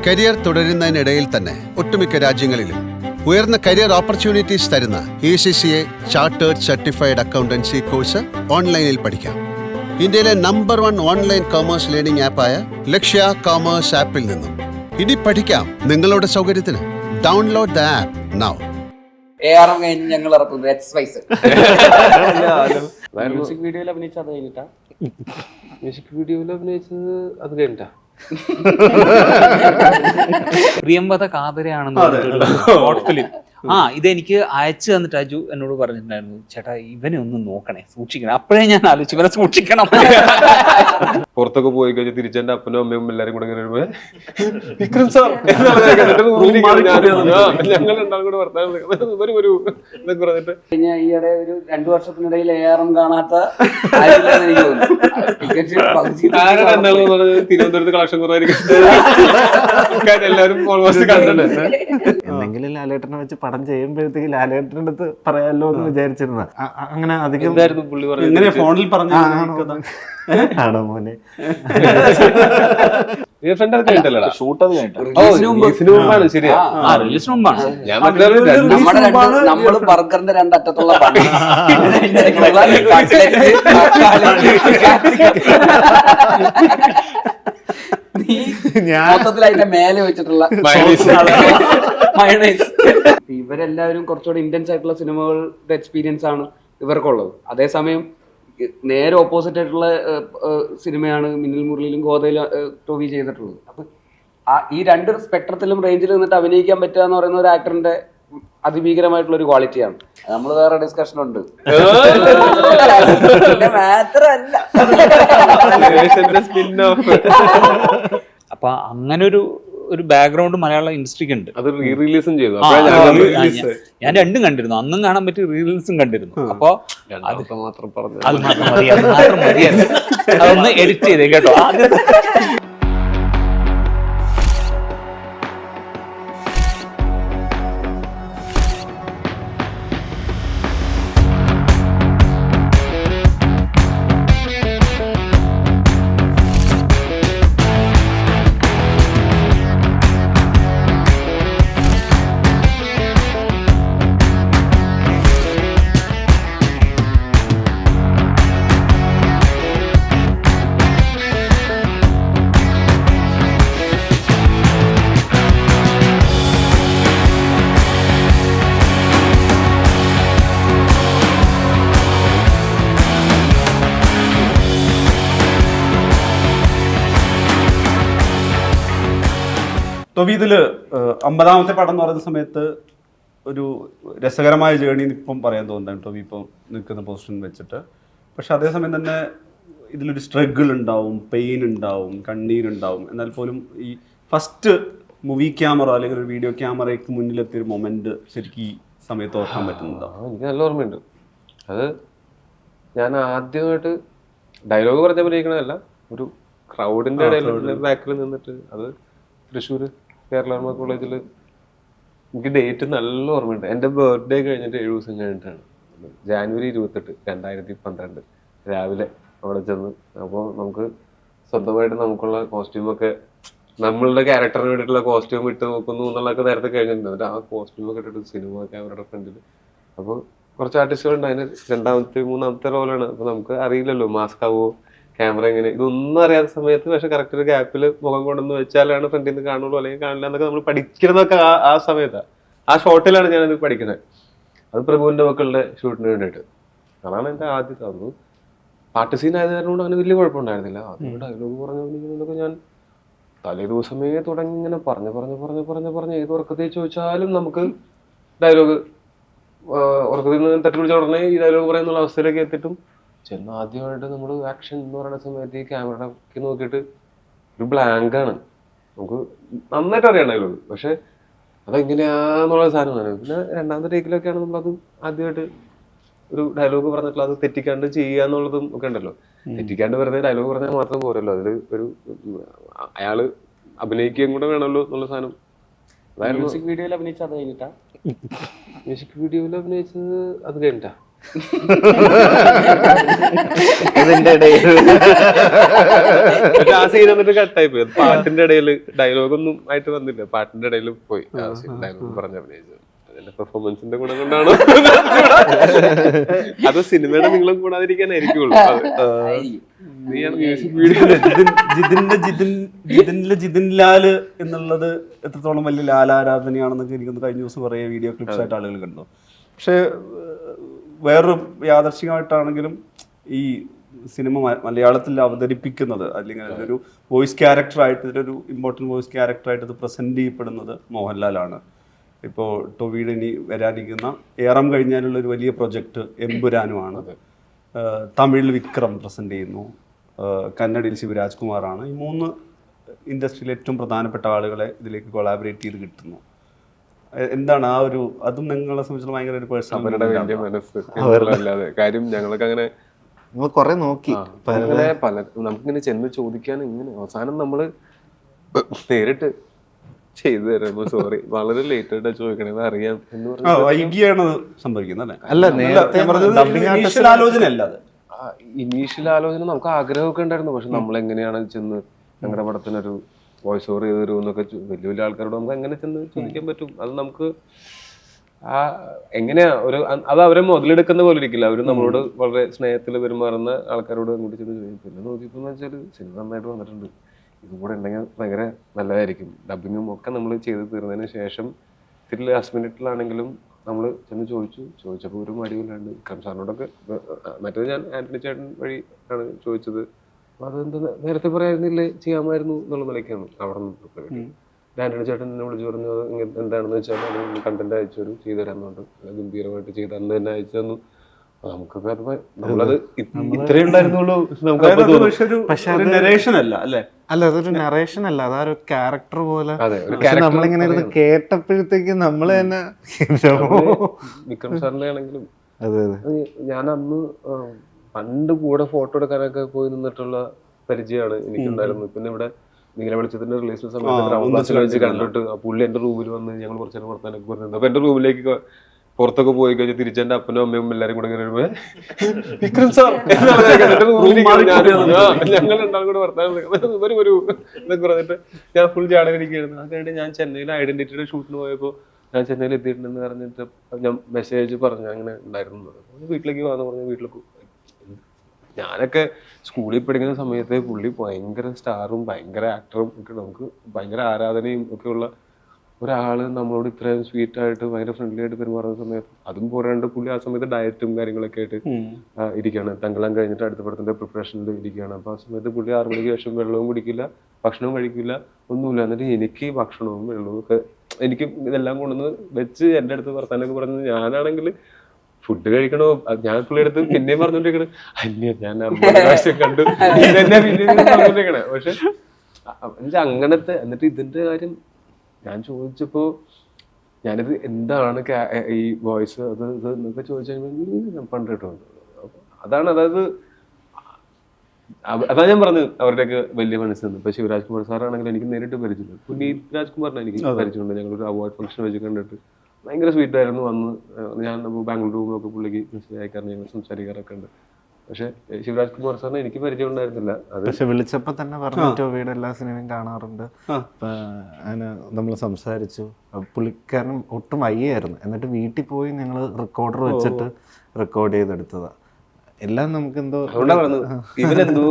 Career തുടരുന്നതിനിടയിൽ തന്നെ ഒട്ടുമിക്ക രാജ്യങ്ങളിലും ഉയർന്ന കരിയർ ഓപ്പർച്യൂണിറ്റീസ് തരുന്ന ECCA chartered certified accountancy course ഓൺലൈനിൽ പഠിക്കാം. ഇന്ത്യയിലെ നമ്പർ 1 ഓൺലൈൻ കോമേഴ്സ് ലേണിംഗ് ആപ്പായ ലക്ഷ്യ കോമേഴ്സ് ആപ്പിൽ നിന്നും. ഇനി പഠിക്കാം നിങ്ങളുടെ സൗകര്യത്തിന്. Download the app now. ARM കഴിഞ്ഞ് ഞങ്ങൾ ഇറക്കുന്നു എക്സ്പൈസ്. മ്യൂസിക് വീഡിയോയിൽ അഭിനയിച്ചത് അത് കഴിഞ്ഞിട്ടാ? മ്യൂസിക് വീഡിയോയിൽ അഭിനയിച്ചത് അത് കഴിഞ്ഞിട്ടാ? പ്രിയംവദ കാതരയാണെന്ന് ഷോർട്ട് ഫിലിം. ഇതെനിക്ക് അയച്ചു തന്നിട്ട് അജു എന്നോട് പറഞ്ഞിട്ടുണ്ടായിരുന്നു, ചേട്ടാ ഇവനെ ഒന്ന് നോക്കണേ, സൂക്ഷിക്കണേ. അപ്പോഴേ ഞാൻ ആലോചിച്ചു ഇവനെ സൂക്ഷിക്കണം. പുറത്തൊക്കെ പോയി കഴിഞ്ഞാൽ തിരിച്ചെന്റെ അപ്പനും അമ്മയും എല്ലാരും കൂടെ ഇങ്ങനെ ഞങ്ങൾ രണ്ടാളും കൂടെ വർത്താനം പറഞ്ഞിട്ട് കഴിഞ്ഞ ഈയിടെ ഒരു 2 വർഷത്തിനിടയിൽ ARM കാണാത്ത തിരുവനന്തപുരത്ത് കളക്ഷൻ കുറവായിരിക്കും. എല്ലാവരും ഓൾമോസ്റ്റ് കണ്ടിട്ടുണ്ട്. എന്തെങ്കിലും ലാലേട്ടനെ വെച്ച് പടം ചെയ്യുമ്പോഴത്തേക്ക് ലാലേട്ടൻ്റെ അടുത്ത് പറയാമല്ലോ എന്ന് വിചാരിച്ചിരുന്ന അങ്ങനെ അധികം ഫോണിൽ പറഞ്ഞു ആണോ മോനെ? നമ്മള് ബർഗറിന്റെ രണ്ടറ്റത്തുള്ള മൊത്തത്തിൽ അതിന്റെ മേലെ വെച്ചിട്ടുള്ള മയണൈസ്. ഇവരെല്ലാവരും കുറച്ചുകൂടി ഇന്റൻസ് ആയിട്ടുള്ള സിനിമകളുടെ എക്സ്പീരിയൻസ് ആണ് ഇവർക്കുള്ളത്. അതേസമയം നേരെ ഓപ്പോസിറ്റ് ആയിട്ടുള്ള സിനിമയാണ് മിന്നൽ മുരളിയിലും ഗോദയിലും ടോവി ചെയ്തിട്ടുള്ളത്. അപ്പൊ ഈ 2 സ്പെക്ട്രത്തിലും റേഞ്ചിൽ നിന്നിട്ട് അഭിനയിക്കാൻ പറ്റുക എന്ന് പറയുന്ന ഒരു ആക്ടറിന്റെ അതിഭീകരമായിട്ടുള്ള ഒരു ക്വാളിറ്റിയാണ്. നമ്മൾ വേറെ ഡിസ്കഷൻ ഉണ്ട്. അപ്പൊ അങ്ങനൊരു ബാക്ക്ഗ്രൗണ്ട് മലയാള ഇൻഡസ്ട്രിക്ക് ഉണ്ട്. അത് റീ റിലീസും ചെയ്തു. ഞാൻ രണ്ടും കണ്ടിരുന്നു, അന്നും കാണാൻ പറ്റി, റീ റിലീസും കണ്ടിരുന്നു. അപ്പൊ അത് മാത്രം പറഞ്ഞു, അത് മാത്രം മതിയായിരുന്നു. അതൊന്ന് എഡിറ്റ് ചെയ്തേ കേട്ടോ. ടോബി, ഇതില് 50ാമത്തെ പടം എന്ന് പറയുന്ന സമയത്ത് ഒരു രസകരമായ ജേണി ഇപ്പം പറയാൻ തോന്നുന്നുണ്ട് ടോബി ഇപ്പോൾ നിൽക്കുന്ന പൊസിഷൻ വെച്ചിട്ട്. പക്ഷെ അതേസമയം തന്നെ ഇതിലൊരു സ്ട്രഗിൾ ഉണ്ടാവും, പെയിൻ ഉണ്ടാവും, കണ്ണീരുണ്ടാവും. എന്നാൽ പോലും ഈ ഫസ്റ്റ് മൂവി ക്യാമറ അല്ലെങ്കിൽ ഒരു വീഡിയോ ക്യാമറയ്ക്ക് മുന്നിലെത്തിയൊരു മൊമെന്റ് ശരിക്കും ഈ സമയത്ത് ഓർക്കാൻ പറ്റുന്നുണ്ടോ? എനിക്ക് നല്ല ഓർമ്മയുണ്ട്. അത് ഞാൻ ആദ്യമായിട്ട് ഡയലോഗ് പറഞ്ഞപ്പോഴേക്കണതല്ല, ഒരു ക്രൗഡിന്റെ ഇടയിൽ ബാക്കിൽ നിന്നിട്ട്, അത് തൃശ്ശൂർ കേരള കോളേജിൽ. എനിക്ക് ഡേറ്റ് നല്ല ഓർമ്മയുണ്ട്. എൻ്റെ ബർത്ത്ഡേ കഴിഞ്ഞിട്ട് 7 ദിവസം കഴിഞ്ഞിട്ടാണ്. ജാനുവരി 28, 2012 രാവിലെ അവിടെ ചെന്ന്. അപ്പോൾ നമുക്ക് സ്വന്തമായിട്ട് നമുക്കുള്ള കോസ്റ്റ്യൂമൊക്കെ, നമ്മളുടെ ക്യാരക്ടറിന് വേണ്ടിയിട്ടുള്ള കോസ്റ്റ്യൂം ഇട്ട് നോക്കുന്നു എന്നുള്ളതൊക്കെ നേരത്തെ കഴിഞ്ഞിട്ടുണ്ട്. എന്നിട്ട് ആ കോസ്റ്റ്യൂമൊക്കെ ഇട്ടിട്ട് സിനിമ ക്യാമറയുടെ ഫ്രണ്ടിൽ. അപ്പോൾ കുറച്ച് ആർട്ടിസ്റ്റുകളുണ്ട്. അതിന് 2ാമത്തെ 3ാമത്തെ റോളാണ്. അപ്പോൾ നമുക്ക് അറിയില്ലല്ലോ മാസ്ക് ആവോ, ക്യാമറ എങ്ങനെ, ഇതൊന്നും അറിയാത്ത സമയത്ത് പക്ഷെ കറക്റ്റ് ഒരു ഗ്യാപ്പിൽ മുഖം കൊണ്ടുവന്ന് വെച്ചാലാണ് ഫ്രണ്ടിൽ നിന്ന് കാണുള്ളൂ, അല്ലെങ്കിൽ കാണില്ല എന്നൊക്കെ നമ്മൾ പഠിക്കുന്നതൊക്കെ ആ സമയത്താണ്. ആ ഷോട്ടിലാണ് ഞാനത് പഠിക്കുന്നത്. അത് പ്രഭുവിൻ്റെ മക്കളുടെ ഷൂട്ടിന് വേണ്ടിയിട്ട്. അതാണ് എൻ്റെ ആദ്യത്തെ. അന്ന് പാട്ട് സീൻ ആയത് കാരണം കൊണ്ട് അങ്ങനെ വലിയ കുഴപ്പമുണ്ടായിരുന്നില്ല. അത് ഡയലോഗ് പറഞ്ഞുകൊണ്ടിരിക്കുന്നതൊക്കെ ഞാൻ തലേ ദിവസമേ തുടങ്ങി ഇങ്ങനെ പറഞ്ഞ് ഏത് ഉറക്കത്തിൽ ചോദിച്ചാലും നമുക്ക് ഡയലോഗ് ഉറക്കത്തിൽ നിന്ന് തട്ടിപ്പിടിച്ച ഉടനെ ഈ ഡയലോഗ് പറയുന്നുള്ള അവസ്ഥയിലേക്ക് എത്തിയിട്ടും ചെന്ന് ആദ്യമായിട്ട് നമ്മൾ ആക്ഷൻ എന്ന് പറയുന്ന സമയത്ത് ഈ ക്യാമറ നോക്കിയിട്ട് ഒരു ബ്ലാങ്കാണ്. നമുക്ക് നന്നായിട്ട് അറിയാം ഡയലോഗ്, പക്ഷെ അതെങ്ങനെയാന്നുള്ള സാധനമാണ്. പിന്നെ 2ാമത്തെ ടേക്കിലൊക്കെയാണ് നമ്മളത് ആദ്യമായിട്ട് ഒരു ഡയലോഗ് പറഞ്ഞിട്ടുള്ള അത് തെറ്റിക്കാണ്ട് ചെയ്യുക എന്നുള്ളതും ഒക്കെ ഉണ്ടല്ലോ. തെറ്റിക്കാണ്ട് വെറുതെ ഡയലോഗ് പറഞ്ഞാൽ മാത്രം പോരല്ലോ, അതിൽ ഒരു അയാള് അഭിനയിക്കുകയും കൂടെ വേണമല്ലോ എന്നുള്ള സാധനം. മ്യൂസിക് വീഡിയോയിൽ അഭിനയിച്ചത് അത് കഴിഞ്ഞിട്ടാ? മ്യൂസിക് വീഡിയോയിൽ അഭിനയിച്ചത് അത് കഴിഞ്ഞിട്ടാ? ഇതിന്റെ ഇടയിൽ പക്ഷെ ആ സീൻ എന്നിട്ട് കട്ടായി പോയി. പാട്ടിന്റെ ഇടയിൽ ഡയലോഗൊന്നും ആയിട്ട് വന്നില്ല, പാട്ടിന്റെ ഇടയിൽ പോയി ആ സീൻ ഡയലോഗ് പറഞ്ഞ അഭിനയിച്ചത്. അതിന്റെ പെർഫോമൻസിന്റെ ഗുണം കൊണ്ടാണോ അത് സിനിമയുടെ നിങ്ങളും കൂടാതിരിക്കാനായിരിക്കുള്ളൂ. ജിതിൻലാല് എന്നുള്ളത് എത്രത്തോളം വലിയ ലാലാരാധനയാണെന്നൊക്കെ എനിക്കൊന്ന് കഴിഞ്ഞ ദിവസം കുറേ വീഡിയോ ക്ലിപ്സ് ആയിട്ട് ആളുകൾ കണ്ടു. പക്ഷെ വേറൊരു യാദർശികമായിട്ടാണെങ്കിലും ഈ സിനിമ മലയാളത്തിൽ അവതരിപ്പിക്കുന്നത് അല്ലെങ്കിൽ അതിലൊരു വോയിസ് ക്യാരക്ടറായിട്ട്, ഇതിലൊരു ഇമ്പോർട്ടൻറ്റ് വോയിസ് ക്യാരക്ടറായിട്ട് ഇത് പ്രസൻറ്റ് ചെയ്യപ്പെടുന്നത് മോഹൻലാലാണ്. ഇപ്പോൾ ടൊവിയുടെ ഇനി വരാനിരിക്കുന്ന ഏറം കഴിഞ്ഞാലുള്ള ഒരു വലിയ പ്രൊജക്റ്റ് എമ്പുരാനുമാണ്. തമിഴിൽ വിക്രം പ്രസൻറ്റ് ചെയ്യുന്നു, കന്നഡയിൽ ശിവരാജ് കുമാറാണ്. ഈ 3 ഇൻഡസ്ട്രിയിലെ ഏറ്റവും പ്രധാനപ്പെട്ട ആളുകളെ ഇതിലേക്ക് കൊളാബറേറ്റ് ചെയ്ത് കിട്ടുന്നു. എന്താണ് ആ ഒരു, അതും നിങ്ങളെ സംബന്ധിച്ചിടത്തോളം ഭയങ്കര ഒരു പേഴ്സണൽ വലിയ മനസ്സ് അല്ലാതെ കാര്യം. ഞങ്ങളൊക്കെ അങ്ങനെ നമ്മൾ കൊറേ നോക്കി, പല നമുക്കിങ്ങനെ ചെന്ന് ചോദിക്കാൻ ഇങ്ങനെ അവസാനം നമ്മള് നേരിട്ട് ചെയ്തു തരുമ്പോ സോറി വളരെ ലേറ്റ് ആയിട്ടാ ചോദിക്കണത് അറിയാം എന്ന് പറഞ്ഞു. വൈകിയാണ് സംഭവിക്കുന്നത് അല്ല, നേരത്തെ ആലോചനയല്ല അത്. ഇനീഷ്യൽ ആലോചന നമുക്ക് ആഗ്രഹമൊക്കെ ഉണ്ടായിരുന്നു. പക്ഷെ നമ്മൾ എങ്ങനെയാണ് ചെന്ന് ഞങ്ങളുടെ പടത്തിനൊരു വോയിസ് ഓവർ ചെയ്ത് തരുമോ എന്നൊക്കെ വലിയ വലിയ ആൾക്കാരോട് നമുക്ക് എങ്ങനെ ചെന്ന് ചോദിക്കാൻ പറ്റും? അത് നമുക്ക് ആ എങ്ങനെയാ ഒരു അത് അവരെ മുതലെടുക്കുന്ന പോലെ ഇരിക്കില്ല. അവർ നമ്മളോട് വളരെ സ്നേഹത്തിൽ പെരുമാറുന്ന ആൾക്കാരോട് അങ്ങോട്ട് ചെന്ന് ചോദിക്കും. പിന്നെ നോക്കിയപ്പോന്ന് വെച്ചാൽ സിനിമ നന്നായിട്ട് വന്നിട്ടുണ്ട്, ഇതും കൂടെ ഉണ്ടെങ്കിൽ ഭയങ്കര നല്ലതായിരിക്കും. ഡബിങ്ങും ഒക്കെ നമ്മൾ ചെയ്ത് തീർന്നതിന് ശേഷം ഇതിൽ ലാസ്റ്റ് മിനിറ്റിലാണെങ്കിലും നമ്മൾ ചെന്ന് ചോദിച്ചപ്പോൾ ഒരു മടിയില്ലാണ്ട് വിക്രം സാറിനോടൊക്കെ. മറ്റേത് ഞാൻ ആന്റണി ചേട്ടൻ വഴി ആണ് ചോദിച്ചത്. അതെന്താ നേരത്തെ പറയായിരുന്നില്ലേ, ചെയ്യാമായിരുന്നു എന്നുള്ള നിലയ്ക്കാണ് അവിടെ നിന്ന്. ആന്റണി ചേട്ടൻ എന്നെ വിളിച്ചു പറഞ്ഞു എന്താണെന്ന് വെച്ചാൽ അത് കണ്ടന്റ് അയച്ചു തരും, ചെയ്തു തരാന്നുണ്ട്. ഗംഭീരമായിട്ട് ചെയ്ത് അന്ന് തന്നെ അയച്ചു തന്നു. നമുക്കൊക്കെ അത് നമ്മളത് ഇത്രേ ഉണ്ടായിരുന്നുള്ളൂ. അല്ല, അതൊരു നറേഷൻ അല്ല, അതൊരു ക്യാരക്ടർ പോലെ. നമ്മളിങ്ങനെ ഇരുന്ന് കേട്ടപ്പോഴത്തേക്ക് നമ്മള് തന്നെ വിക്രം സാറിന്റെ ആണെങ്കിലും ഞാൻ അന്ന് പണ്ട് കൂടെ ഫോട്ടോ എടുക്കാനൊക്കെ പോയി നിന്നിട്ടുള്ള പരിചയമാണ് എനിക്കുണ്ടായിരുന്നത്. പിന്നെ ഇവിടെ നീല വെളിച്ചത്തിന്റെ റിലീസ് സമയത്ത് വെച്ച് കണ്ടിട്ട് ആ പുള്ളി എന്റെ റൂമിൽ വന്ന് ഞങ്ങൾ കുറച്ചു നേരം വർത്താനൊക്കെ പറഞ്ഞിട്ടുണ്ട്. അപ്പൊ എന്റെ റൂമിലേക്ക് പുറത്തൊക്കെ പോയി കഴിഞ്ഞാൽ തിരിച്ചെന്റെ അപ്പനും അമ്മയും എല്ലാരും കൂടെ ഇങ്ങനെ വിക്രം സാർ ഞങ്ങൾ രണ്ടാളും കൂടെ വർത്താനം ഒരു എന്നൊക്കെ പറഞ്ഞിട്ട് ഞാൻ ഫുൾ ചാടകരിക്കുകയായിരുന്നു. അത് കഴിഞ്ഞിട്ട് ഞാൻ ചെന്നൈയിൽ ഐഡന്റിറ്റിയുടെ ഷൂട്ടിന് പോയപ്പോൾ ഞാൻ ചെന്നൈയിൽ എത്തിയിട്ടുണ്ടെന്ന് പറഞ്ഞിട്ട് ഞാൻ മെസ്സേജ് പറഞ്ഞു അങ്ങനെ ഉണ്ടായിരുന്നു. വീട്ടിലേക്ക് പോകാന്ന് പറഞ്ഞ വീട്ടിലേക്ക്. ഞാനൊക്കെ സ്കൂളിൽ പഠിക്കുന്ന സമയത്ത് പുള്ളി ഭയങ്കര സ്റ്റാറും ഭയങ്കര ആക്ടറും ഒക്കെ, നമുക്ക് ഭയങ്കര ആരാധനയും ഒക്കെ ഉള്ള ഒരാള് നമ്മളോട് ഇത്രയും സ്വീറ്റ് ആയിട്ട് ഭയങ്കര ഫ്രണ്ട്ലി ആയിട്ട് പെരുമാറുന്ന സമയത്ത്, അതും പോരാണ്ട് പുള്ളി ആ സമയത്ത് ഡയറ്റും കാര്യങ്ങളൊക്കെ ആയിട്ട് ഇരിക്കുകയാണ്. തങ്കളം കഴിഞ്ഞിട്ട് അടുത്ത പടത്തിന്റെ പ്രിപ്പറേഷനിൽ ഇരിക്കുകയാണ്. അപ്പൊ ആ സമയത്ത് പുള്ളി 6 മണിക്ക് ശേഷം വെള്ളവും കുടിക്കില്ല, ഭക്ഷണവും കഴിക്കില്ല, ഒന്നുമില്ല. എന്നിട്ട് എനിക്ക് ഭക്ഷണവും വെള്ളവും ഒക്കെ എനിക്ക് ഇതെല്ലാം കൊണ്ടുവന്ന് വെച്ച് എൻ്റെ അടുത്ത് വർത്താനൊക്കെ പറഞ്ഞത്. ഞാനാണെങ്കിൽ ഫുഡ് കഴിക്കണോ, ഞാൻ പുള്ളിയുടെ അടുത്ത് പിന്നെയും പറഞ്ഞോണ്ടിരിക്കണേ അന്യ ഞാൻ കണ്ടു പറഞ്ഞോണ്ടിരിക്കണേ. പക്ഷെ അങ്ങനത്തെ. എന്നിട്ട് ഇതിന്റെ കാര്യം ഞാൻ ചോദിച്ചപ്പോ ഞാനിത് എന്താണ് ഈ വോയിസ് അത് ഇത് എന്നൊക്കെ ചോദിച്ചാൽ പണ്ട് കേട്ടുണ്ട്. അതാണ്, അതായത് അതാ ഞാൻ പറഞ്ഞത് അവരുടെയൊക്കെ വലിയ മനസ്സെന്ന്. ഇപ്പൊ ശിവരാജ് കുമാർ സാറാണെങ്കിൽ എനിക്ക് നേരിട്ട് പരിചയമുണ്ട്. പുനീത് രാജ്കുമാറിനെ എനിക്ക് പരിചയമുണ്ട്. ഞങ്ങളൊരു അവാർഡ് ഫംഗ്ഷൻ വെച്ച് കണ്ടിട്ട് ഭയങ്കര സ്വീറ്റ് ആയിരുന്നു. വന്ന് ഞാൻ ബാംഗ്ലൂർ റൂമിലൊക്കെ പുള്ളിക്ക് മെസ്സേജ് അയക്കാറുണ്ട്, ഞങ്ങൾ സംസാരിക്കാറൊക്കെ ഉണ്ട്. പക്ഷെ ശിവരാജ് കുമാർ സാറിനെ എനിക്ക് പരിചയം ഉണ്ടായിരുന്നില്ല. പക്ഷെ വിളിച്ചപ്പോ തന്നെ പറഞ്ഞു ടോവിയുടെ എല്ലാ സിനിമയും കാണാറുണ്ട്. അതിന് നമ്മൾ സംസാരിച്ചു. പുള്ളിക്കാരൻ ഒട്ടും വയ്യായിരുന്നു. എന്നിട്ട് വീട്ടിൽ പോയി ഞങ്ങൾ റെക്കോർഡർ വെച്ചിട്ട് റെക്കോർഡ് ചെയ്തെടുത്തതാ. എല്ലാം നമുക്ക് എന്തോ ഇവനെന്തോ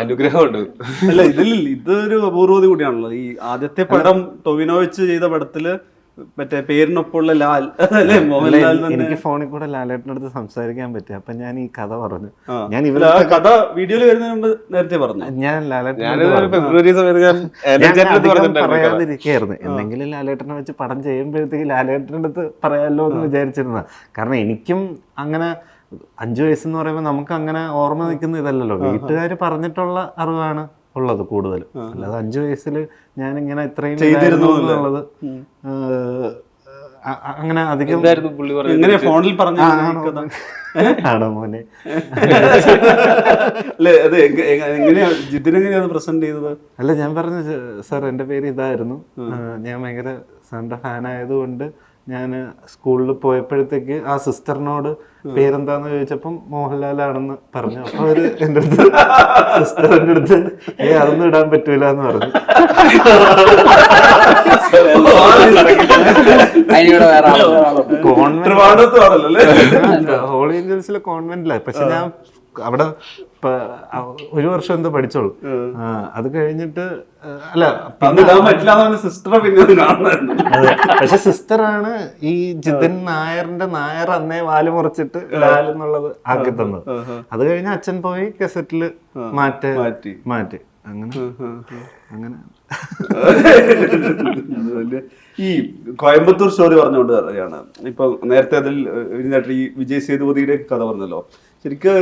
അനുഗ്രഹമുണ്ട്. അല്ല, ഇതൊരു അപൂർവത കൂടിയാണല്ലോ. ഈ ആദ്യത്തെ പടം ടൊവിനോ വെച്ച് ചെയ്ത പടത്തില് മറ്റേ പേരിനൊപ്പമുള്ള ലാൽ അല്ലേ, മോഹൻലാൽ. എനിക്ക് ഫോണിൽ കൂടെ ലാലേട്ടൻ്റെ അടുത്ത് സംസാരിക്കാൻ പറ്റി. അപ്പൊ ഞാൻ ഈ കഥ പറഞ്ഞു. ഞാൻ കഥ വീഡിയോയിൽ വരുന്നതിന് മുമ്പ് നേരത്തെ പറഞ്ഞു. ഞാൻ ലാലേട്ടൻ പറയാതിരിക്കായിരുന്നു. എന്തെങ്കിലും ലാലേട്ടനെ വെച്ച് പടം ചെയ്യുമ്പോഴത്തേക്ക് ലാലേട്ടൻ്റെ അടുത്ത് പറയാമല്ലോ എന്ന് വിചാരിച്ചിരുന്ന. കാരണം എനിക്കും അങ്ങനെ 5 വയസ്സെന്ന് പറയുമ്പോൾ നമുക്ക് അങ്ങനെ ഓർമ്മ നിൽക്കുന്ന ഇതല്ലല്ലോ. വീട്ടുകാർ പറഞ്ഞിട്ടുള്ള അറിവാണ് ഉള്ളത് കൂടുതലും. അല്ലാതെ 5 വയസ്സിൽ ഞാനിങ്ങനെ ഇത്രയും ചെയ്തിരുന്നു എന്നുള്ളത് അങ്ങനെ അധികം ഫോണിൽ പറഞ്ഞു ആണോ മോനെ? അല്ലേ, അത് ജിതിനെങ്ങനെയാണ് പ്രസന്റ് ചെയ്തത്? അല്ല, ഞാൻ പറഞ്ഞു സാർ എൻ്റെ പേര് ഇതായിരുന്നു, ഞാൻ ഭയങ്കര സാറിൻ്റെ ഫാൻ ആയതുകൊണ്ട് ഞാൻ സ്കൂളിൽ പോയപ്പോഴത്തേക്ക് ആ സിസ്റ്ററിനോട് പേരെന്താന്ന് ചോദിച്ചപ്പം മോഹൻലാലാണെന്ന് പറഞ്ഞു. അപ്പൊ അവര് എൻ്റെ അടുത്ത് സിസ്റ്ററിന്റെ അടുത്ത് അതൊന്നും ഇടാൻ പറ്റൂല എന്ന് പറഞ്ഞു. ഹോളി ഏഞ്ചൽസിലെ കോൺവെന്റിലാണ്. പക്ഷെ ഞാൻ അവിടെ ഒരു വർഷം എന്തോ പഠിച്ചോളൂ. അത് കഴിഞ്ഞിട്ട് അല്ല പക്ഷെ സിസ്റ്ററാണ് ഈ ജിതിൻ നായറിന്റെ നായർ അന്നേ വാല് മുറിച്ചിട്ട് ലാൽ എന്നുള്ളത് ആക്കി തന്നത്. അത് കഴിഞ്ഞ് അച്ഛൻ പോയി കസറ്റില് മാറ്റി അങ്ങനെ ഈ കോയമ്പത്തൂർ സ്റ്റോറി പറഞ്ഞുകൊണ്ട് പറയാണ്. ഇപ്പൊ നേരത്തെ അതിൽ ഈ വിജയ് സേതുപതിയുടെ കഥ പറഞ്ഞല്ലോ. ശരിക്ക്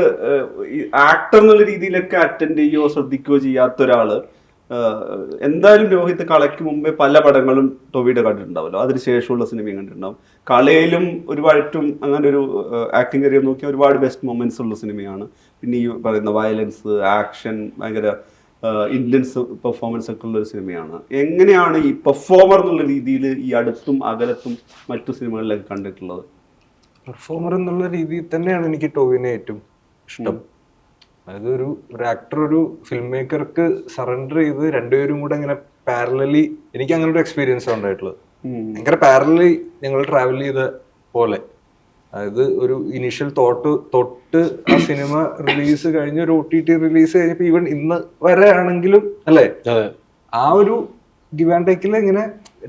ഈ ആക്ടർ എന്നുള്ള രീതിയിലൊക്കെ അറ്റൻഡ് ചെയ്യുകയോ ശ്രദ്ധിക്കുകയോ ചെയ്യാത്ത ഒരാള് എന്തായാലും രോഹിത് കളയ്ക്ക് മുമ്പേ പല പടങ്ങളും ടോവിയുടെ കണ്ടിട്ടുണ്ടാവല്ലോ, അതിനുശേഷമുള്ള സിനിമയും കണ്ടിട്ടുണ്ടാവും. കളയിലും ഒരുപാടും അങ്ങനെ ഒരു ആക്ടിങ് കരിയർ നോക്കിയാൽ ഒരുപാട് ബെസ്റ്റ് മൊമെന്റ്സ് ഉള്ള സിനിമയാണ്. പിന്നെ ഈ പറയുന്ന വയലൻസ്, ആക്ഷൻ, ഭയങ്കര ഇന്റൻസ് പെർഫോമൻസ് ഒക്കെ ഉള്ള ഒരു സിനിമയാണ്. എങ്ങനെയാണ് ഈ പെർഫോമർ എന്നുള്ള രീതിയിൽ ഈ അടുത്തും അകലത്തും മറ്റു സിനിമകളിലൊക്കെ കണ്ടിട്ടുള്ളത്? പെർഫോമർ എന്നുള്ള രീതിയിൽ തന്നെയാണ് എനിക്ക് ടോവിനെ ഏറ്റവും ഇഷ്ടം. അതായത് ഒരു ആക്ടർ ഒരു ഫിലിം മേക്കർക്ക് സറണ്ടർ ചെയ്ത് രണ്ടുപേരും കൂടെ ഇങ്ങനെ പാരലലി, എനിക്ക് അങ്ങനെ ഒരു എക്സ്പീരിയൻസ് ഉണ്ടായിട്ടുള്ളത്. ഭയങ്കര പാരലലി ഞങ്ങൾ ട്രാവൽ ചെയ്ത പോലെ. അതായത് ഒരു ഇനീഷ്യൽ തൊട്ട് ആ സിനിമ റിലീസ് കഴിഞ്ഞ് ഒരു OTT റിലീസ് കഴിഞ്ഞപ്പോ ഈവൻ ഇന്ന് വരെ ആണെങ്കിലും അല്ലേ, ആ ഒരു ഗിവ് ആൻഡ് ടേക്കിൽ ഇങ്ങനെ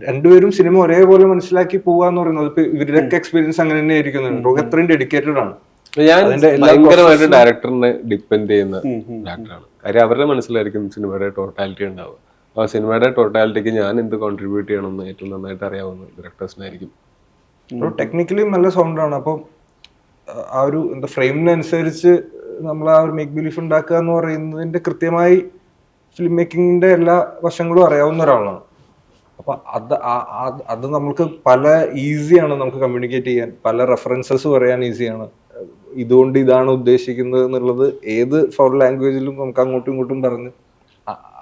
രണ്ടുപേരും സിനിമ ഒരേപോലെ മനസ്സിലാക്കി പോവാന്ന് പറയുന്നത് ഇപ്പൊ ഇവരുടെയൊക്കെ എക്സ്പീരിയൻസ് അങ്ങനെ തന്നെ ആയിരിക്കും. അത്രയും ഡെഡിക്കേറ്റഡ് ആണ്. ഞാൻ ഭയങ്കരമായിട്ട് ഡയറക്ടറിനെ ഡിപ്പെൻഡ് ചെയ്യുന്ന ഡയറക്ടറാണ്. കാര്യം അവരുടെ മനസ്സിലായിരിക്കും സിനിമയുടെ ടോട്ടാലിറ്റി ഉണ്ടാവുക. ആ സിനിമയുടെ ടോട്ടാലിറ്റിക്ക് ഞാൻ എന്ത് കോൺട്രിബ്യൂട്ട് ചെയ്യണമെന്ന് ഏറ്റവും നന്നായിട്ട് അറിയാവുന്ന ഡയറക്ടേഴ്സിനായിരിക്കും. ടെക്നിക്കലി നല്ല സൗണ്ടാണ്. അപ്പം ആ ഒരു എന്താ ഫ്രെയിമിനനുസരിച്ച് നമ്മൾ ആ ഒരു മേക്ക് ബിലീഫ് ഉണ്ടാക്കുക എന്ന് പറയുന്നതിന്റെ കൃത്യമായി ഫിലിം മേക്കിങ്ങിന്റെ എല്ലാ വശങ്ങളും അറിയാവുന്ന ഒരാളാണ്. അപ്പൊ അത് നമുക്ക് പല ഈസിയാണ് നമുക്ക് കമ്മ്യൂണിക്കേറ്റ് ചെയ്യാൻ, പല റെഫറൻസസ് പറയാൻ ഈസിയാണ്. ഇതുകൊണ്ട് ഇതാണ് ഉദ്ദേശിക്കുന്നത് എന്നുള്ളത് ഏത് ഫോറിൻ ലാംഗ്വേജിലും നമുക്ക് അങ്ങോട്ടും ഇങ്ങോട്ടും പറഞ്ഞ്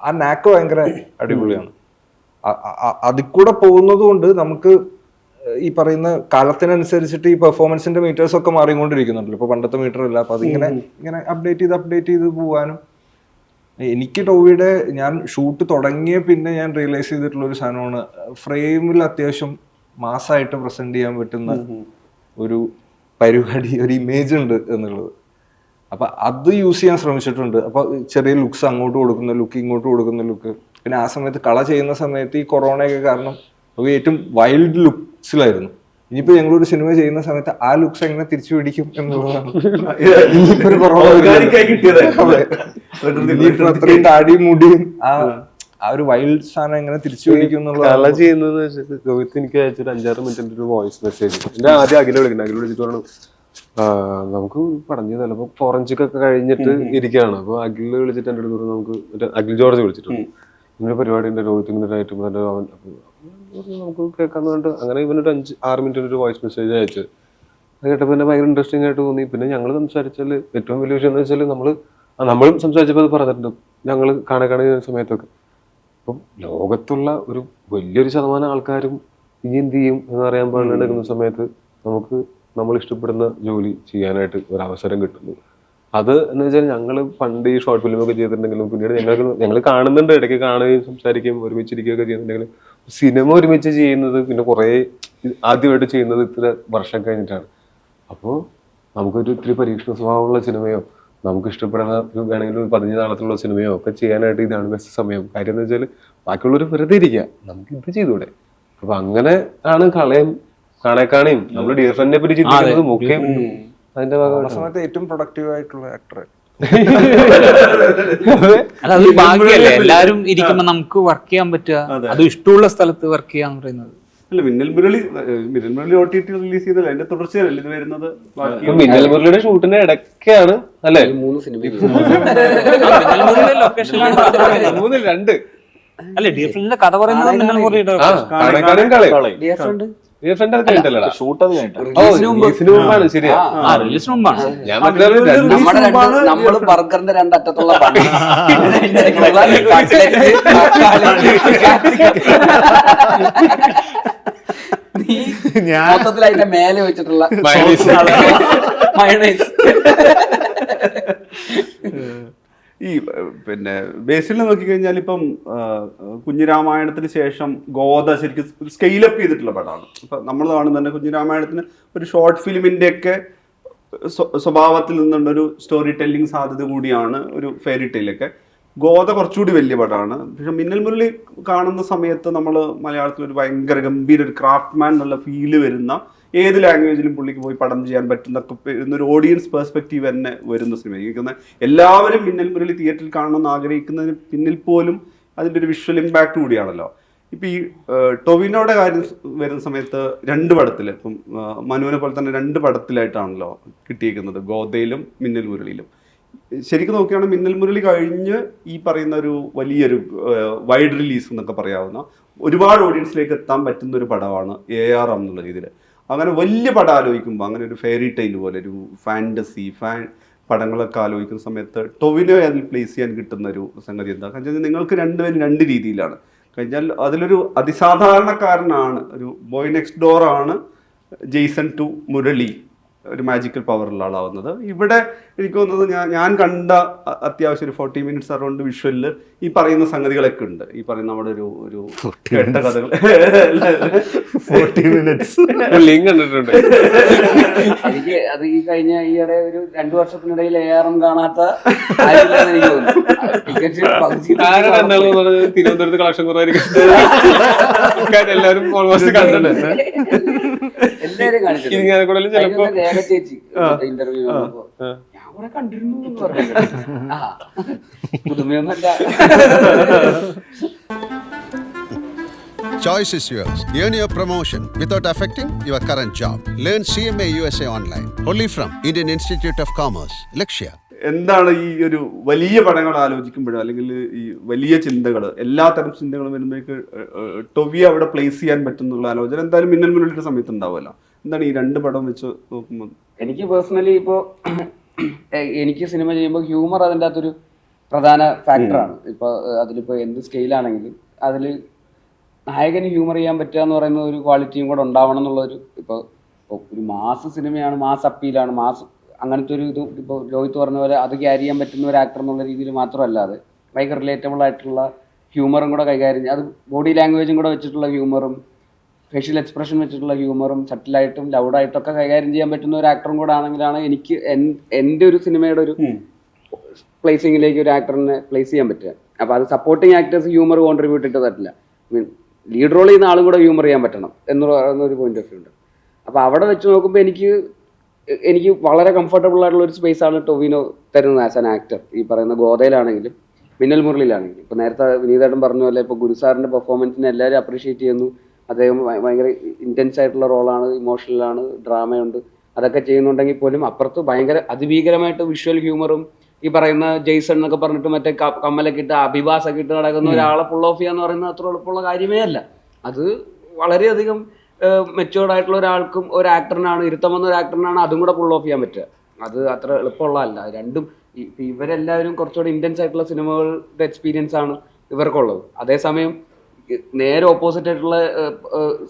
ആ നാക്ക് ഭയങ്കര അടിപൊളിയാണ്. അതിൽ കൂടെ പോകുന്നത് കൊണ്ട് നമുക്ക് ഈ പറയുന്ന കാലത്തിനനുസരിച്ചിട്ട് ഈ പെർഫോമൻസിന്റെ മീറ്റേഴ്സ് ഒക്കെ മാറിക്കൊണ്ടിരിക്കുന്നുണ്ടല്ലോ. ഇപ്പൊ പണ്ടത്തെ മീറ്റർ ഇല്ല. അപ്പൊ അതിങ്ങനെ ഇങ്ങനെ അപ്ഡേറ്റ് ചെയ്ത് പോവാനും എനിക്ക് ടോവിയുടെ ഞാൻ ഷൂട്ട് തുടങ്ങിയ പിന്നെ ഞാൻ റിയലൈസ് ചെയ്തിട്ടുള്ള ഒരു സാധനമാണ് ഫ്രെയിമിൽ അത്യാവശ്യം മാസമായിട്ട് പ്രസന്റ് ചെയ്യാൻ പറ്റുന്ന ഒരു പരിപാടി, ഒരു ഇമേജ് ഉണ്ട് എന്നുള്ളത്. അപ്പൊ അത് യൂസ് ചെയ്യാൻ ശ്രമിച്ചിട്ടുണ്ട്. അപ്പൊ ചെറിയ ലുക്സ് അങ്ങോട്ട് കൊടുക്കുന്ന ലുക്ക്, ഇങ്ങോട്ട് കൊടുക്കുന്ന ലുക്ക്. പിന്നെ ആ സമയത്ത് കള ചെയ്യുന്ന സമയത്ത് ഈ കൊറോണയൊക്കെ കാരണം ഏറ്റവും വൈൽഡ് ലുക്സിലായിരുന്നു. ഇനിയിപ്പോ ഞങ്ങളൊരു സിനിമ ചെയ്യുന്ന സമയത്ത് ആ ലുക്സ് എങ്ങനെ തിരിച്ചു പിടിക്കും എന്നുള്ളതാണ്. അത്രയും താടിയും മുടിയും ആ ഒരു വൈൽഡ് സാധനം എങ്ങനെ തിരിച്ചു പിടിക്കും എന്നുള്ളത് ചെയ്യുന്നത്. രോഹിത് എനിക്ക് അയച്ചൊരു 5-6 മിനിറ്റിന്റെ ഒരു വോയിസ് മെസ്സേജ് എന്റെ ആദ്യം അഖില വിളിച്ചിട്ട് പറഞ്ഞു നമുക്ക് പറഞ്ഞു ചിലപ്പോ ഫോറൻസിക് കഴിഞ്ഞിട്ട് ഇരിക്കുകയാണ്. അപ്പൊ അഖിൽ വിളിച്ചിട്ട് എൻ്റെ അടുത്ത് പറഞ്ഞു നമുക്ക് അഖിൽ ജോർജ് വിളിച്ചിട്ടുണ്ട്, ഇങ്ങനെ പരിപാടിന്റെ രോഹിത് ഇങ്ങനെ ആയിട്ടും നമുക്ക് കേൾക്കാന്ന് പറഞ്ഞിട്ട് അങ്ങനെ ഇവനൊരു 5-6 മിനിറ്റിന് ഒരു വോയിസ് മെസ്സേജ് അയച്ചു. അത് കേട്ടപ്പോൾ പിന്നെ ഭയങ്കര ഇൻട്രസ്റ്റിംഗ് ആയിട്ട് തോന്നി. പിന്നെ ഞങ്ങൾ സംസാരിച്ചാൽ ഏറ്റവും വലിയ വിഷയം എന്ന് വെച്ചാൽ നമ്മളും സംസാരിച്ചപ്പോൾ അത് പറഞ്ഞിട്ടുണ്ട് ഞങ്ങൾ കാണുന്ന സമയത്തൊക്കെ. അപ്പം ലോകത്തുള്ള ഒരു വലിയൊരു ശതമാനം ആൾക്കാരും ഇനി എന്ത് ചെയ്യും എന്ന് അറിയാൻ പാടില്ലെടുക്കുന്ന സമയത്ത് നമ്മൾ ഇഷ്ടപ്പെടുന്ന ജോലി ചെയ്യാനായിട്ട് ഒരു അവസരം കിട്ടുന്നു. അത് എന്ന് വെച്ചാൽ ഞങ്ങൾ പണ്ട് ഈ ഷോർട്ട് ഫിലിമൊക്കെ ചെയ്തിട്ടുണ്ടെങ്കിലും പിന്നീട് ഞങ്ങൾ കാണുന്നുണ്ട്, ഇടയ്ക്ക് കാണുകയും സംസാരിക്കുകയും ഒരുമിച്ചിരിക്കുകയൊക്കെ ചെയ്യുന്നുണ്ടെങ്കിലും സിനിമ ഒരുമിച്ച് ചെയ്യുന്നത് പിന്നെ കുറേ ആദ്യമായിട്ട് ചെയ്യുന്നത് ഇത്ര വർഷം കഴിഞ്ഞിട്ടാണ്. അപ്പോൾ നമുക്കൊരു ഇത്തിരി പരീക്ഷണ സ്വഭാവമുള്ള സിനിമയോ നമുക്ക് ഇഷ്ടപ്പെടുന്ന വേണമെങ്കിൽ ഒരു 15 നാളത്തിലുള്ള സിനിമയോ ഒക്കെ ചെയ്യാനായിട്ട് ഇതാണ് ബെസ്റ്റ് സമയം. കാര്യം എന്ന് വെച്ചാൽ ബാക്കിയുള്ളവർ വെറുതെ ഇരിക്കുക, നമുക്ക് ഇത് ചെയ്തൂടെ. അപ്പൊ അങ്ങനെ ആണ് കളയും കാണേക്കാണേയും നമ്മൾ ഡിയർ ഫ്രണ്ടിനെ പറ്റി ചിന്തിക്കുന്നതും ഒക്കെ അതിന്റെ ഭാഗമായിട്ട് ഏറ്റവും പ്രൊഡക്റ്റീവ് ആയിട്ടുള്ള ആക്ടർ. അത് ഭാഗ്യല്ലേ, എല്ലാരും ഇരിക്കുമ്പോ നമുക്ക് വർക്ക് ചെയ്യാൻ പറ്റുക, അത് ഇഷ്ടമുള്ള സ്ഥലത്ത് വർക്ക് ചെയ്യാന്ന് പറയുന്നത്. അല്ല മിന്നൽ മുരളി OTT റിലീസ് ചെയ്തല്ലോ, അതിന്റെ തുടർച്ചയല്ലേ ഇത് വരുന്നത്? മിന്നൽ മുരളിയുടെ ഷൂട്ടിന്റെ ഇടയ്ക്കാണ് അല്ലേ 3 സിനിമ ലൊക്കേഷനിലാണ് 2 അല്ലെ ഡിയർ ഫ്രണ്ടിന്റെ കഥ പറയുന്നത് മിന്നൽ മുരളിയുടെ റിലീസിന് മുമ്പാണ്. നമ്മള് ബർഗറിന്റെ രണ്ടറ്റത്തുള്ള ഞാൻ മൊത്തത്തിൽ അതിന്റെ മേലെ വെച്ചിട്ടുള്ള Mayonnaise. മയണൈസ്. ഈ പിന്നെ ബേസിൽ നോക്കിക്കഴിഞ്ഞാൽ ഇപ്പം കുഞ്ഞിരാമായണത്തിന് ശേഷം ഗോദ ശരിക്കും സ്കെയിലപ്പ് ചെയ്തിട്ടുള്ള പടമാണ്. ഇപ്പം നമ്മൾ കാണുന്നുണ്ട് കുഞ്ഞിരാമായണത്തിന് ഒരു ഷോർട്ട് ഫിലിമിൻ്റെ ഒക്കെ സ്വഭാവത്തിൽ നിന്നുള്ളൊരു സ്റ്റോറി ടെല്ലിംഗ് സാധ്യത കൂടിയാണ് ഒരു ഫെയറി ടെയിലൊക്കെ. ഗോദ കുറച്ചുകൂടി വലിയ പടമാണ്. പക്ഷെ മിന്നൽ മുരളി കാണുന്ന സമയത്ത് നമ്മൾ മലയാളത്തിൽ ഒരു ഭയങ്കര ഗംഭീര ഒരു ക്രാഫ്റ്റ്മാൻ എന്നുള്ള ഫീല് വരുന്ന, ഏത് ലാംഗ്വേജിലും പുള്ളിക്ക് പോയി പടം ചെയ്യാൻ പറ്റുന്നൊക്കെ വരുന്നൊരു ഓഡിയൻസ് പെർസ്പെക്റ്റീവ് തന്നെ വരുന്ന സിനിമ. എനിക്ക് എല്ലാവരും മിന്നൽ മുരളി തിയേറ്ററിൽ കാണണമെന്ന് ആഗ്രഹിക്കുന്നതിന് പിന്നിൽ പോലും അതിൻ്റെ ഒരു വിഷ്വൽ ഇമ്പാക്റ്റ് കൂടിയാണല്ലോ. ഇപ്പം ഈ ടൊവിനോയുടെ കാര്യം വരുന്ന സമയത്ത് 2 പടത്തിൽ, ഇപ്പം മനുവിനെ പോലെ തന്നെ 2 പടത്തിലായിട്ടാണല്ലോ കിട്ടിയിരിക്കുന്നത്, ഗോദയിലും മിന്നൽ മുരളിയിലും. ശരിക്കും നോക്കുകയാണെങ്കിൽ മിന്നൽ മുരളി കഴിഞ്ഞ് ഈ പറയുന്ന ഒരു വലിയൊരു വൈഡ് റിലീസ് എന്നൊക്കെ പറയാവുന്ന ഒരുപാട് ഓഡിയൻസിലേക്ക് എത്താൻ പറ്റുന്ന ഒരു പടമാണ് AR എന്നുള്ള രീതിയിൽ. അങ്ങനെ വലിയ പടം ആലോചിക്കുമ്പോൾ, അങ്ങനെ ഒരു ഫെയറി ടെയിൽ പോലെ ഒരു ഫാൻറ്റസി പടങ്ങളൊക്കെ ആലോചിക്കുന്ന സമയത്ത് ടൊവിനോ അതിൽ പ്ലേസ് ചെയ്യാൻ കിട്ടുന്ന ഒരു സംഗതി എന്താ കഴിഞ്ഞാൽ, നിങ്ങൾക്ക് രണ്ടുപേരും 2 രീതിയിലാണ് കഴിഞ്ഞാൽ. അതിലൊരു അതിസാധാരണക്കാരനാണ്, ഒരു ബോയ് നെക്സ്റ്റ് ഡോർ ആണ് ജെയ്സൺ ടു മുരളി, ഒരു മാജിക്കൽ പവറുള്ള ആളാവുന്നത്. ഇവിടെ എനിക്ക് തോന്നുന്നത് ഞാൻ കണ്ട അത്യാവശ്യം ഒരു 40 മിനിറ്റ്സ് അറൗണ്ട് വിഷ്വലിൽ ഈ പറയുന്ന സംഗതികളൊക്കെ ഉണ്ട്. ഈ പറയുന്ന നമ്മുടെ ഒരു കേട്ട കഥകൾ 40 minutes ലിങ്ക് കണ്ടിട്ടുണ്ട്. എനിക്ക് അത് ഈ കഴിഞ്ഞ ഈയിടെ ഒരു 2 വർഷത്തിനിടയിൽ ARM കാണാത്ത ആരില്ലെന്ന് എനിക്ക് തോന്നുന്നു. തിരുവനന്തപുരത്ത് കളക്ഷൻ കുറവായിരിക്കും. എല്ലാവരും ഓൾമോസ്റ്റ് കണ്ടിട്ടുണ്ട്. എല്ലാരും കാണിച്ചിട്ടുണ്ട്. ചിലപ്പോ രേഖ ചേച്ചി ഇന്റർവ്യൂ ഞാൻ കൂടെ കണ്ടിരുന്നു എന്ന് പറഞ്ഞു. പുതുമയൊന്നല്ല. Choice is yours. Earn your promotion without affecting your current job. Learn CMA USA online. Only from Indian Institute of Commerce, Lakshya. എന്താണ് ഈ ഒരു വലിയ പടങ്ങൾ ആലോചിക്കുമ്പോഴോ അല്ലെങ്കിൽ ഈ വലിയ ചിന്തകൾ, എല്ലാത്തരം ചിന്തകളും വരുമ്പോഴേക്ക് ടൊവി അവിടെ പ്ലേസ് ചെയ്യാൻ പറ്റുന്നുള്ള ആലോചന എന്തായാലും മിന്നൽ മുരളിയുടെ സമയത്ത് ഉണ്ടാവുമല്ലോ. എന്താണ് ഈ 2 പടം വെച്ച് നോക്കുമ്പോൾ? എനിക്ക് പേഴ്സണലി ഇപ്പോൾ എനിക്ക് സിനിമ ചെയ്യുമ്പോൾ ഹ്യൂമർ അതിൻ്റെ അകത്തൊരു പ്രധാന ഫാക്ടറാണ്. ഇപ്പോൾ അതിലിപ്പോൾ എന്ത് സ്കെയിലാണെങ്കിലും അതിൽ നായകന് ഹ്യൂമർ ചെയ്യാൻ പറ്റുക എന്ന് പറയുന്ന ഒരു ക്വാളിറ്റിയും കൂടെ ഉണ്ടാവണം എന്നുള്ളൊരു, ഇപ്പോൾ ഒരു മാസ് സിനിമയാണ്, മാസ് അപ്പീലാണ്, മാസ് അങ്ങനത്തെ ഒരു ഇത് ഇപ്പോൾ രോഹിത് പറഞ്ഞ പോലെ അത് ക്യാരി ചെയ്യാൻ പറ്റുന്ന ഒരു ആക്ടർ എന്നുള്ള രീതിയിൽ മാത്രമല്ലാതെ ഭയങ്കര റിലേറ്റബിൾ ആയിട്ടുള്ള ഹ്യൂമറും കൂടെ കൈകാര്യം ചെയ്യും. അത് ബോഡി ലാംഗ്വേജും കൂടെ വെച്ചിട്ടുള്ള ഹ്യൂമറും ഫേഷ്യൽ എക്സ്പ്രഷൻ വെച്ചിട്ടുള്ള ഹ്യൂമറും സട്ടിലായിട്ടും ലൗഡായിട്ടും ഒക്കെ കൈകാര്യം ചെയ്യാൻ പറ്റുന്ന ഒരു ആക്ടറും കൂടെ ആണെങ്കിലാണ് എനിക്ക് എൻ്റെ ഒരു സിനിമയുടെ ഒരു പ്ലേസിങ്ങിലേക്ക് ഒരു ആക്ടറിനെ പ്ലേസ് ചെയ്യാൻ പറ്റുക. അപ്പോൾ അത് സപ്പോർട്ടിങ് ആക്ടേഴ്സ് ഹ്യൂമർ കോൺട്രിബ്യൂട്ട് ചെയ്ത് തരില്ല. ലീഡ് റോൾ ചെയ്യുന്ന ആളും കൂടെ ഹ്യൂമർ ചെയ്യാൻ പറ്റണം എന്ന് പറയുന്ന ഒരു പോയിന്റ് ഓഫ് വ്യൂ ഉണ്ട്. അപ്പോൾ അവിടെ വെച്ച് നോക്കുമ്പോൾ എനിക്ക് വളരെ കംഫർട്ടബിൾ ആയിട്ടുള്ള ഒരു സ്പേസ് ആണ് ടൊവിനോ തരുന്നത് ആസ് ആൻ ആക്ടർ. ഈ പറയുന്ന ഗോദയിലാണെങ്കിലും മിന്നൽ മുരളിയിലാണെങ്കിലും. ഇപ്പോൾ നേരത്തെ വിനീതേട്ടൻ പറഞ്ഞ പോലെ ഇപ്പോൾ ഗുരുസാറിൻ്റെ പെർഫോമൻസിനെ എല്ലാവരും അപ്രീഷിയേറ്റ് ചെയ്യുന്നു. അദ്ദേഹം ഭയങ്കര ഇൻറ്റൻസ് ആയിട്ടുള്ള റോളാണ്, ഇമോഷണലാണ്, ഡ്രാമയുണ്ട്, അതൊക്കെ ചെയ്യുന്നുണ്ടെങ്കിൽ പോലും അപ്പുറത്ത് ഭയങ്കര അതിഭീകരമായിട്ട് വിഷ്വൽ ഹ്യൂമറും ഈ പറയുന്ന ജെയ്സൺ എന്നൊക്കെ പറഞ്ഞിട്ട് മറ്റേ കമ്മലൊക്കെ ഇട്ട് അഭിഭാസൊക്കെ ഇട്ട് നടക്കുന്ന ഒരാളെ പുൾ ഓഫ് ചെയ്യാന്ന് പറയുന്നത് അത്ര എളുപ്പമുള്ള കാര്യമേ അല്ല. അത് വളരെയധികം മെച്ചുവേർഡ് ആയിട്ടുള്ള ഒരാൾക്കും ഒരു ആക്ടറിനാണ്, ഇരുത്തം വന്ന ഒരു ആക്ടറിനാണ് അതും കൂടെ പുൾ ഓഫ് ചെയ്യാൻ പറ്റുക. അത് അത്ര എളുപ്പമുള്ളതല്ല. രണ്ടും ഇവരെല്ലാവരും കുറച്ചുകൂടി ഇൻറ്റൻസ് ആയിട്ടുള്ള സിനിമകളുടെ എക്സ്പീരിയൻസ് ആണ് ഇവർക്കുള്ളത്. അതേസമയം നേരെ ഓപ്പോസിറ്റ് ആയിട്ടുള്ള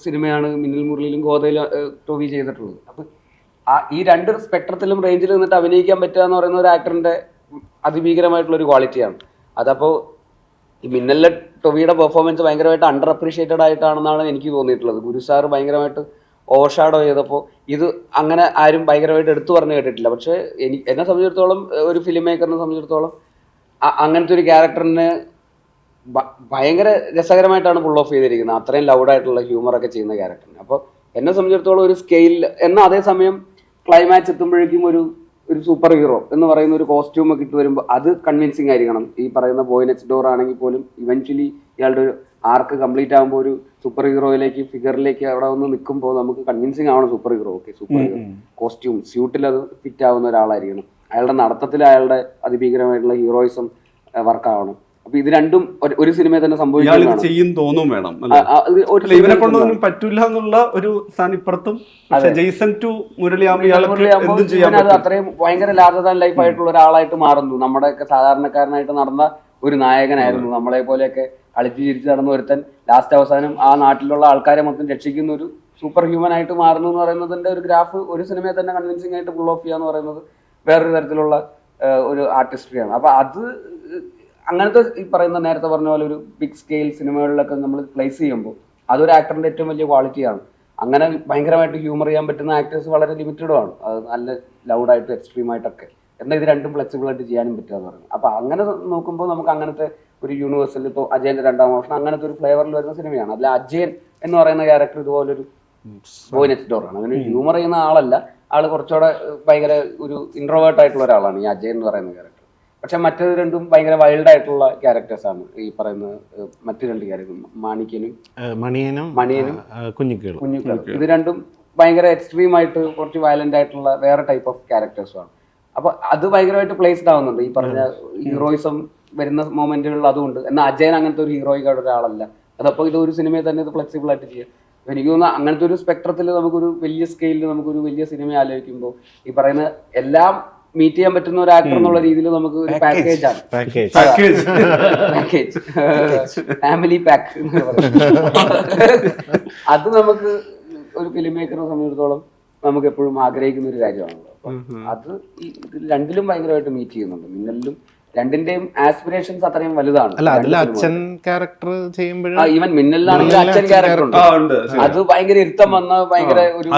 സിനിമയാണ് മിന്നൽ മുരളിയിലും ഗോദയിലും ടൊവി ചെയ്തിട്ടുള്ളത്. അപ്പം ഈ 2 സ്പെക്ട്രത്തിലും റേഞ്ചിൽ നിന്നിട്ട് അഭിനയിക്കാൻ പറ്റുക എന്ന് പറയുന്ന ഒരു ആക്ടറിന്റെ അതിഭീകരമായിട്ടുള്ള ഒരു ക്വാളിറ്റിയാണ്. അതപ്പോൾ ഈ മിന്നലിലെ ടൊവിയുടെ പെർഫോമൻസ് ഭയങ്കരമായിട്ട് അണ്ടർ അപ്രീഷിയേറ്റഡ് ആയിട്ടാണെന്നാണ് എനിക്ക് തോന്നിയിട്ടുള്ളത്. ഗുരുസാർ ഭയങ്കരമായിട്ട് ഓവർഷാഡോ ചെയ്തപ്പോൾ ഇത് അങ്ങനെ ആരും ഭയങ്കരമായിട്ട് എടുത്തു പറഞ്ഞു കേട്ടിട്ടില്ല. പക്ഷേ എന്നെ സംബന്ധിച്ചിടത്തോളം, ഒരു ഫിലിം മേക്കറിനെ സംബന്ധിച്ചിടത്തോളം അങ്ങനത്തെ ഒരു ക്യാരക്ടറിനെ ഭയങ്കര രസകരമായിട്ടാണ് പുൾ ഓഫ് ചെയ്തിരിക്കുന്നത്. അത്രയും ലൗഡായിട്ടുള്ള ഹ്യൂമറൊക്കെ ചെയ്യുന്ന ക്യാരക്ടറിന്. അപ്പോൾ എന്നെ സംബന്ധിച്ചിടത്തോളം ഒരു സ്കെയിൽ, എന്നാൽ അതേസമയം ക്ലൈമാക്സ് എത്തുമ്പോഴേക്കും ഒരു സൂപ്പർ ഹീറോ എന്ന് പറയുന്ന ഒരു കോസ്റ്റ്യൂം ഒക്കെ ഇട്ട് വരുമ്പോൾ അത് കൺവിൻസിങ് ആയിരിക്കണം. ഈ പറയുന്ന ബോയ് നെക്സ്റ്റ് ഡോർ ആണെങ്കിൽ പോലും ഇവൻച്വലി ഇയാളുടെ ഒരു ആർക്ക് കംപ്ലീറ്റ് ആകുമ്പോൾ ഒരു സൂപ്പർ ഹീറോയിലേക്ക് ഫിഗറിലേക്ക് അവിടെ വന്ന് നിൽക്കുമ്പോൾ നമുക്ക് കൺവിൻസിങ് ആവണം super hero. Okay, super hero costume സ്യൂട്ടിൽ അത് ഫിറ്റ് ആവുന്ന ഒരാളായിരിക്കണം. അയാളുടെ നടത്തത്തിൽ അയാളുടെ അതിഭീകരമായിട്ടുള്ള ഹീറോയിസം വർക്കാവണം. അപ്പൊ ഇത് രണ്ടും ഒരു സിനിമയിൽ തന്നെ ചെയ്യും തോന്നും വേണം. ഇവനെ കൊണ്ടൊന്നും പറ്റില്ല എന്നുള്ള ഒരു സ്ഥാനിപ്പുറത്തും ജെയ്സൺ ടു മുരളിയാകുമ്പോൾ അത് അത്രയും ഭയങ്കര ലാർജർ ദാൻ ലൈഫ് ആയിട്ടുള്ള ഒരാളായിട്ട് മാറുന്നു. നമ്മുടെയൊക്കെ സാധാരണക്കാരനായിട്ട് നടന്ന ഒരു നായകനായിരുന്നു. നമ്മളെ പോലെയൊക്കെ കളിച്ചു ചിരിച്ച് നടന്ന ഒരുത്തൻ ലാസ്റ്റ് അവസാനം ആ നാട്ടിലുള്ള ആൾക്കാരെ മൊത്തം രക്ഷിക്കുന്ന ഒരു സൂപ്പർ ഹ്യൂമൻ ആയിട്ട് മാറുന്നു എന്ന് പറയുന്നതിന്റെ ഒരു ഗ്രാഫ് ഒരു സിനിമയെ തന്നെ കൺവിൻസിംഗ് ആയിട്ട് പുൾ ഓഫ് ചെയ്യാന്ന് പറയുന്നത് വേറൊരു തരത്തിലുള്ള ഒരു ആർട്ടിസ്ട്രിയാണ്. അപ്പൊ അത് അങ്ങനത്തെ ഈ പറയുന്ന നേരത്തെ പറഞ്ഞ പോലെ ഒരു ബിഗ് സ്കെയിൽ സിനിമകളിലൊക്കെ നമ്മൾ പ്ലേസ് ചെയ്യുമ്പോൾ അതൊരു ആക്ടറിന്റെ ഏറ്റവും വലിയ ക്വാളിറ്റിയാണ്. അങ്ങനെ ഭയങ്കരമായിട്ട് ഹ്യൂമർ ചെയ്യാൻ പറ്റുന്ന ആക്ടേഴ്സ് വളരെ ലിമിറ്റഡുമാണ്. അത് നല്ല ലൗഡായിട്ടും എക്സ്ട്രീം ആയിട്ടൊക്കെ, എന്നാൽ ഇത് രണ്ടും ഫ്ലെക്സിബിൾ ആയിട്ട് ചെയ്യാനും പറ്റുകയെന്ന് പറയുന്നത്. അപ്പൊ അങ്ങനെ നോക്കുമ്പോൾ നമുക്ക് അങ്ങനത്തെ ഒരു യൂണിവേഴ്സൽ, ഇപ്പോൾ അജയന്റെ രണ്ടാം മോഷണം അങ്ങനത്തെ ഒരു ഫ്ലേവറിൽ വരുന്ന സിനിമയാണ്. അതിൽ അജയൻ എന്ന് പറയുന്ന ക്യാരക്ടർ ഇതുപോലൊരു ബോയ് നെക്സ്റ്റ് ഡോർ ആണ്. അങ്ങനെ ഹ്യൂമർ ചെയ്യുന്ന ആളല്ല, ആള് കുറച്ചുകൂടെ ഭയങ്കര ഒരു ഇൻട്രോവേർട്ട് ആയിട്ടുള്ള ഒരാളാണ് ഈ അജയൻ എന്ന് പറയുന്ന ക്യാരക്ടർ. പക്ഷെ മറ്റേത് രണ്ടും ഭയങ്കര വൈൽഡ് ആയിട്ടുള്ള ക്യാരക്ടേഴ്സാണ് ഈ പറയുന്ന മറ്റു രണ്ട് ക്യാരക്ടർ, മണിയനും കുഞ്ഞിക്കേളും. ഇത് രണ്ടും ഭയങ്കര എക്സ്ട്രീം ആയിട്ട് കുറച്ച് വയലന്റ് ആയിട്ടുള്ള വേറെ ടൈപ്പ് ഓഫ് ക്യാരക്ടേഴ്സുമാണ്. അപ്പൊ അത് ഭയങ്കരമായിട്ട് പ്ലേസ്ഡ് ആവുന്നുണ്ട് ഈ പറഞ്ഞ ഹീറോയിസം വരുന്ന മൊമെന്റുകളിൽ. അതുകൊണ്ട് എന്നാൽ അജയൻ അങ്ങനത്തെ ഒരു ഹീറോയിക്കായിട്ട് ഒരാളല്ല. അതപ്പോൾ ഇത് ഒരു സിനിമയെ തന്നെ ഇത് ഫ്ലെക്സിബിൾ ആയിട്ട് ചെയ്യാം. എനിക്ക് തോന്നുന്നു അങ്ങനത്തെ ഒരു സ്പെക്ട്രത്തിൽ നമുക്കൊരു വലിയ സ്കെയിലിൽ നമുക്കൊരു വലിയ സിനിമ ആലോചിക്കുമ്പോൾ ഈ പറയുന്ന എല്ലാം മീറ്റ് ചെയ്യാൻ പറ്റുന്ന ഒരു ആക്ടർ എന്നുള്ള രീതിയിൽ നമുക്ക് ഒരു പാക്കേജ് ആണ്, പാക്കേജ് ഫാമിലി പാക്ക് എന്ന് പറയുന്നത്. അത് നമുക്ക് ഒരു ഫിലിം മേക്കറിനെ സംബന്ധിച്ചിടത്തോളം നമുക്ക് എപ്പോഴും ആഗ്രഹിക്കുന്ന ഒരു കാര്യമാണല്ലോ. അപ്പം അത് ഇത് രണ്ടിലും ഭയങ്കരമായിട്ട് മീറ്റ് ചെയ്യുന്നുണ്ട്. മിന്നലിലും രണ്ടിന്റെയും ആസ്പിറേഷൻസ് അത്രയും വലുതാണ്. അച്ഛൻ ക്യാരക്ടർ ചെയ്യുമ്പോഴും ഈവൻ മിന്നലിലാണെങ്കിൽ അച്ഛൻ ക്യാരക്ടർ ഉണ്ട്. അത് ഭയങ്കര ഇരുത്തം വന്ന ഭയങ്കര ഒരു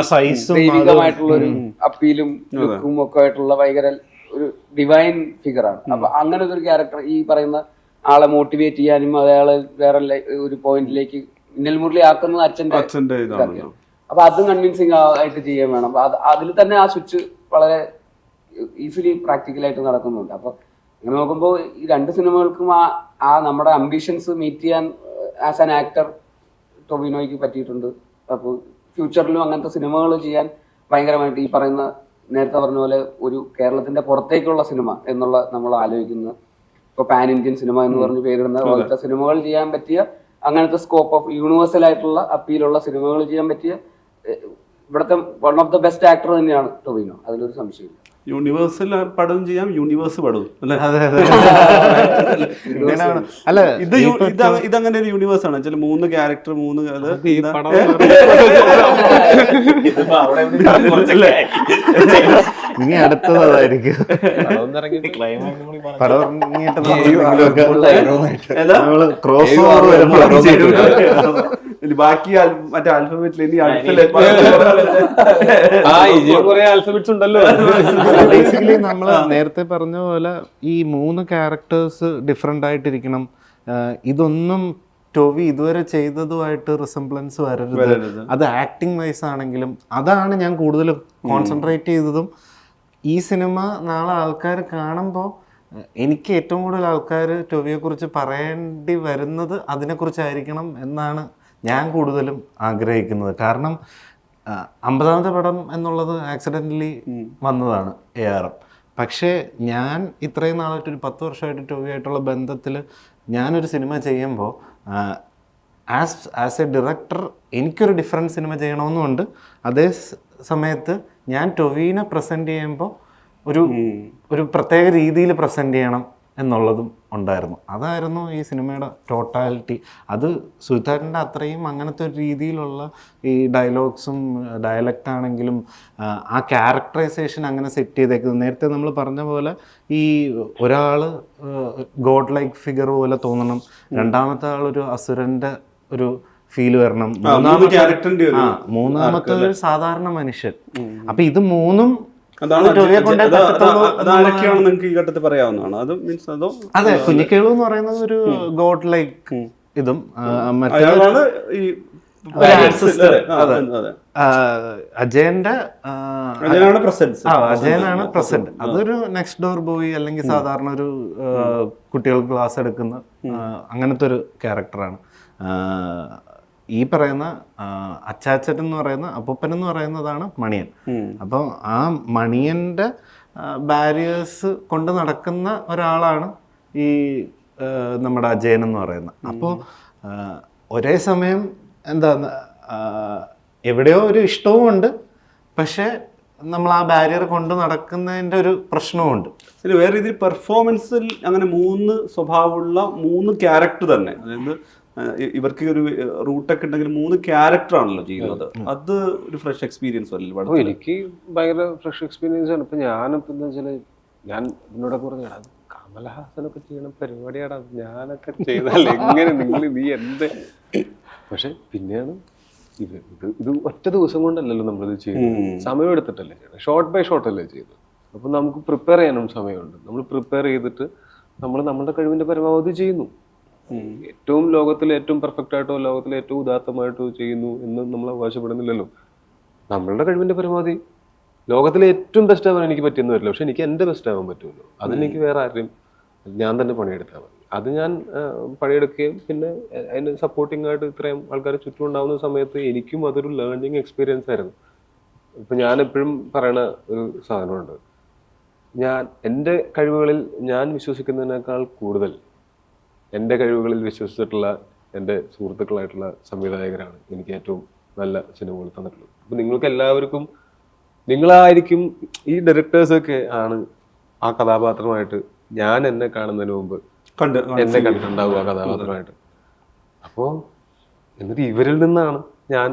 ദൈവികമായിട്ടുള്ള ഒരു അപ്പീലും ലുക്കും ഒക്കെ ആയിട്ടുള്ള ഭയങ്കര ഒരു ഡിവൈൻ ഫിഗറാണ്. അപ്പൊ അങ്ങനെ ഒരു ക്യാരക്ടർ ഈ പറയുന്ന ആളെ മോട്ടിവേറ്റ് ചെയ്യാനും അയാളെ വേറെ ഒരു പോയിന്റിലേക്ക് മിന്നൽ മുരളി ആക്കുന്നത് അച്ഛന്റെ ഇതൊക്കെയാണ്. അപ്പൊ അതും കൺവിൻസിങ് ആയിട്ട് ചെയ്യാൻ വേണം. അപ്പൊ അതിൽ തന്നെ ആ സ്വിച്ച് വളരെ ഈസിലി പ്രാക്ടിക്കലായിട്ട് നടക്കുന്നുണ്ട്. അപ്പൊ അങ്ങനെ നോക്കുമ്പോൾ ഈ രണ്ട് സിനിമകൾക്കും ആ നമ്മുടെ അംബിഷൻസ് മീറ്റ് ചെയ്യാൻ ആസ് ആൻ ആക്ടർ ടൊവിനോയ്ക്ക് പറ്റിയിട്ടുണ്ട്. അപ്പോൾ ഫ്യൂച്ചറിലും അങ്ങനത്തെ സിനിമകൾ ചെയ്യാൻ ഭയങ്കരമായിട്ട് ഈ പറയുന്ന നേരത്തെ പറഞ്ഞ പോലെ ഒരു കേരളത്തിന്റെ പുറത്തേക്കുള്ള സിനിമ എന്നുള്ള നമ്മൾ ആലോചിക്കുന്ന ഇപ്പോൾ പാൻ ഇന്ത്യൻ സിനിമ എന്ന് പറഞ്ഞ് പേരിടുന്ന പോലത്തെ സിനിമകൾ ചെയ്യാൻ പറ്റിയ അങ്ങനത്തെ സ്കോപ്പ് ഓഫ് യൂണിവേഴ്സൽ ആയിട്ടുള്ള അപ്പീലുള്ള സിനിമകൾ ചെയ്യാൻ പറ്റിയ ഇവിടുത്തെ one of the best actor തന്നെയാണ് ടൊവിനോ, അതിലൊരു സംശയമില്ല. യൂണിവേഴ്സൽ പടവും ചെയ്യാം, യൂണിവേഴ്സ് പടവും അല്ലേ? അല്ല ഇതങ്ങനെ ഒരു യൂണിവേഴ്സ് ആണ്. ചില 3 ക്യാരക്ടർ 3 ഇനി അടുത്തതായിരിക്കും ക്രോസ് ഓവർ ബാക്കി മറ്റേ ആൽഫബറ്റിൽ ഇനി ആൽഫബറ്റ്സ് ഉണ്ടല്ലോ. ബേസിക്കലി നമ്മൾ നേരത്തെ പറഞ്ഞ പോലെ ഈ 3 ക്യാരക്ടേഴ്സ് ഡിഫറെന്റ് ആയിട്ടിരിക്കണം. ഇതൊന്നും ടോവി ഇതുവരെ ചെയ്തതുമായിട്ട് റിസംബ്ലൻസ് വരരുത്. അത് ആക്ടിങ് വൈസ് ആണെങ്കിലും അതാണ് ഞാൻ കൂടുതൽ കോൺസെൻട്രേറ്റ് ചെയ്തതും. ഈ സിനിമ നാളെ ആൾക്കാർ കാണുമ്പോൾ എനിക്ക് ഏറ്റവും കൂടുതൽ ആൾക്കാർ ടോവിയെക്കുറിച്ച് പറയേണ്ടി വരുന്നത് അതിനെക്കുറിച്ചായിരിക്കണം എന്നാണ് ഞാൻ കൂടുതലും ആഗ്രഹിക്കുന്നത്. കാരണം 50ാമത്തെ പടം എന്നുള്ളത് ആക്സിഡൻ്റലി വന്നതാണ് ARM. പക്ഷേ ഞാൻ ഇത്രയും നാളായിട്ട് ഒരു 10 വർഷമായിട്ട് ടോവിയായിട്ടുള്ള ബന്ധത്തിൽ ഞാനൊരു സിനിമ ചെയ്യുമ്പോൾ ആസ് എ ഡയറക്ടർ എനിക്കൊരു ഡിഫറെൻറ്റ് സിനിമ ചെയ്യണമെന്നുണ്ട്. അതേ സമയത്ത് ഞാൻ ടൊവിനെ പ്രസൻറ്റ് ചെയ്യുമ്പോൾ ഒരു പ്രത്യേക രീതിയിൽ പ്രസൻറ്റ് ചെയ്യണം എന്നുള്ളതും ഉണ്ടായിരുന്നു. അതായിരുന്നു ഈ സിനിമയുടെ ടോട്ടാലിറ്റി. അത് സുൽത്താൻ്റെ അത്രയും അങ്ങനത്തെ ഒരു രീതിയിലുള്ള ഈ ഡയലോഗ്സും ഡയലക്റ്റ് ആണെങ്കിലും ആ ക്യാരക്ടറൈസേഷൻ അങ്ങനെ സെറ്റ് ചെയ്തേക്കുന്നത്. നേരത്തെ നമ്മൾ പറഞ്ഞ പോലെ ഈ ഒരാൾ ഗോഡ് ലൈക്ക് ഫിഗർ പോലെ തോന്നണം, രണ്ടാമത്തെ ആളൊരു അസുരൻ്റെ ഒരു ഫീൽ വരണം, മൂന്നാമത്തെ ഒരു സാധാരണ മനുഷ്യൻ. അപ്പം ഇത് മൂന്നും അതാരൊക്കെയാണ് നിങ്ങൾക്ക് ഈ ഘട്ടത്തിൽ പറയാവുന്നതാണ്? അത് മീൻസ് അതോ? അതെ, കുഞ്ഞിക്കേളു എന്ന് പറയുന്നത് ഒരു ഗോഡ് ലൈക്ക് ഇതും അജയനാണ് പ്രസന്റ്. അതൊരു നെക്സ്റ്റ് ഡോർ ബോയ് അല്ലെങ്കിൽ സാധാരണ ഒരു കുട്ടികൾക്ക് ക്ലാസ് എടുക്കുന്ന അങ്ങനത്തെ ഒരു ക്യാരക്ടറാണ്. ഈ പറയുന്ന അച്ചാച്ചൻ എന്ന് പറയുന്ന അപ്പൂപ്പൻ എന്ന് പറയുന്നതാണ് മണിയൻ. അപ്പം ആ മണിയൻ്റെ ബാരിയേഴ്സ് കൊണ്ട് നടക്കുന്ന ഒരാളാണ് ഈ നമ്മുടെ അജയൻ എന്ന് പറയുന്നത്. അപ്പോൾ ഒരേ സമയം എന്താ എവിടെയോ ഒരു ഇഷ്ടവും ഉണ്ട്, പക്ഷേ നമ്മൾ ആ ബാരിയർ കൊണ്ട് നടക്കുന്നതിൻ്റെ ഒരു പ്രശ്നവുമുണ്ട്. വേറെ രീതിയിൽ പെർഫോമൻസിൽ അങ്ങനെ 3 സ്വഭാവമുള്ള 3 ക്യാരക്ടർ തന്നെ, അതായത് ഇവർക്ക് ഒരു റൂട്ടൊക്കെ ഉണ്ടെങ്കിൽ 3 ക്യാരക്ടറാണല്ലോ ചെയ്യുന്നത്. അത് ഒരു ഫ്രഷ് എക്സ്പീരിയൻസ് അല്ലേ? അപ്പോൾ എനിക്ക് ഭയങ്കര ഫ്രഷ് എക്സ്പീരിയൻസ് ആണ്. ഇപ്പം ഞാനിപ്പോൾ എന്താ വെച്ചാൽ ഞാൻ ഇതിനോടൊക്കെ പറഞ്ഞാൽ അത് കമലഹാസനൊക്കെ ചെയ്യണ പരിപാടിയാണ്, ഞാനൊക്കെ ചെയ്താൽ എങ്ങനെ നീ എന്ത്. പക്ഷെ പിന്നെയാണ് ഇത് ഒറ്റ ദിവസം കൊണ്ടല്ലല്ലോ നമ്മളിത് ചെയ്യുന്നത്, സമയം എടുത്തിട്ടല്ലേ ചെയ്യണം, ഷോർട്ട് ബൈ ഷോർട്ട് അല്ലേ ചെയ്യുന്നത്. അപ്പം നമുക്ക് പ്രിപ്പയർ ചെയ്യാനും സമയമുണ്ട്. നമ്മൾ പ്രിപ്പയർ ചെയ്തിട്ട് നമ്മൾ നമ്മുടെ കഴിവിൻ്റെ പരമാവധി ചെയ്യുന്നു. ഏറ്റവും ലോകത്തിലെ ഏറ്റവും പെർഫെക്റ്റ് ആയിട്ടോ ലോകത്തിലെ ഏറ്റവും ഉദാത്തമായിട്ടോ ചെയ്യുന്നു എന്ന് നമ്മൾ അവകാശപ്പെടുന്നില്ലല്ലോ. നമ്മളുടെ കഴിവിൻ്റെ പരമാവധി ലോകത്തിലെ ഏറ്റവും ബെസ്റ്റ് ആവാൻ എനിക്ക് പറ്റിയെന്ന് വരില്ല, പക്ഷെ എനിക്ക് എൻ്റെ ബെസ്റ്റ് ആവാൻ പറ്റുമല്ലോ. അതിനെനിക്ക് വേറെ ആരെയും, ഞാൻ തന്നെ പണിയെടുത്താൽ മതി. അത് ഞാൻ പണിയെടുക്കുകയും പിന്നെ അതിന് സപ്പോർട്ടിംഗ് ആയിട്ട് ഇത്രയും ആൾക്കാർ ചുറ്റും ഉണ്ടാവുന്ന സമയത്ത് എനിക്കും അതൊരു ലേണിംഗ് എക്സ്പീരിയൻസ് ആയിരുന്നു. ഇപ്പം ഞാൻ എപ്പോഴും പറയണ ഒരു സാധനമുണ്ട്, ഞാൻ എൻ്റെ കഴിവുകളിൽ ഞാൻ വിശ്വസിക്കുന്നതിനേക്കാൾ കൂടുതൽ എൻ്റെ കഴിവുകളിൽ വിശ്വസിച്ചിട്ടുള്ള എൻ്റെ സുഹൃത്തുക്കളായിട്ടുള്ള സംവിധായകരാണ് എനിക്ക് ഏറ്റവും നല്ല സിനിമകൾ തന്നിട്ടുള്ളത്. അപ്പം നിങ്ങൾക്ക് എല്ലാവർക്കും നിങ്ങളായിരിക്കും ഈ ഡയറക്ടേഴ്സൊക്കെ ആണ് ആ കഥാപാത്രമായിട്ട് ഞാൻ എന്നെ കാണുന്നതിന് മുമ്പ് എന്നെ കണ്ടിട്ടുണ്ടാവും ആ കഥാപാത്രമായിട്ട്. അപ്പോൾ എന്നിട്ട് ഇവരിൽ നിന്നാണ് ഞാൻ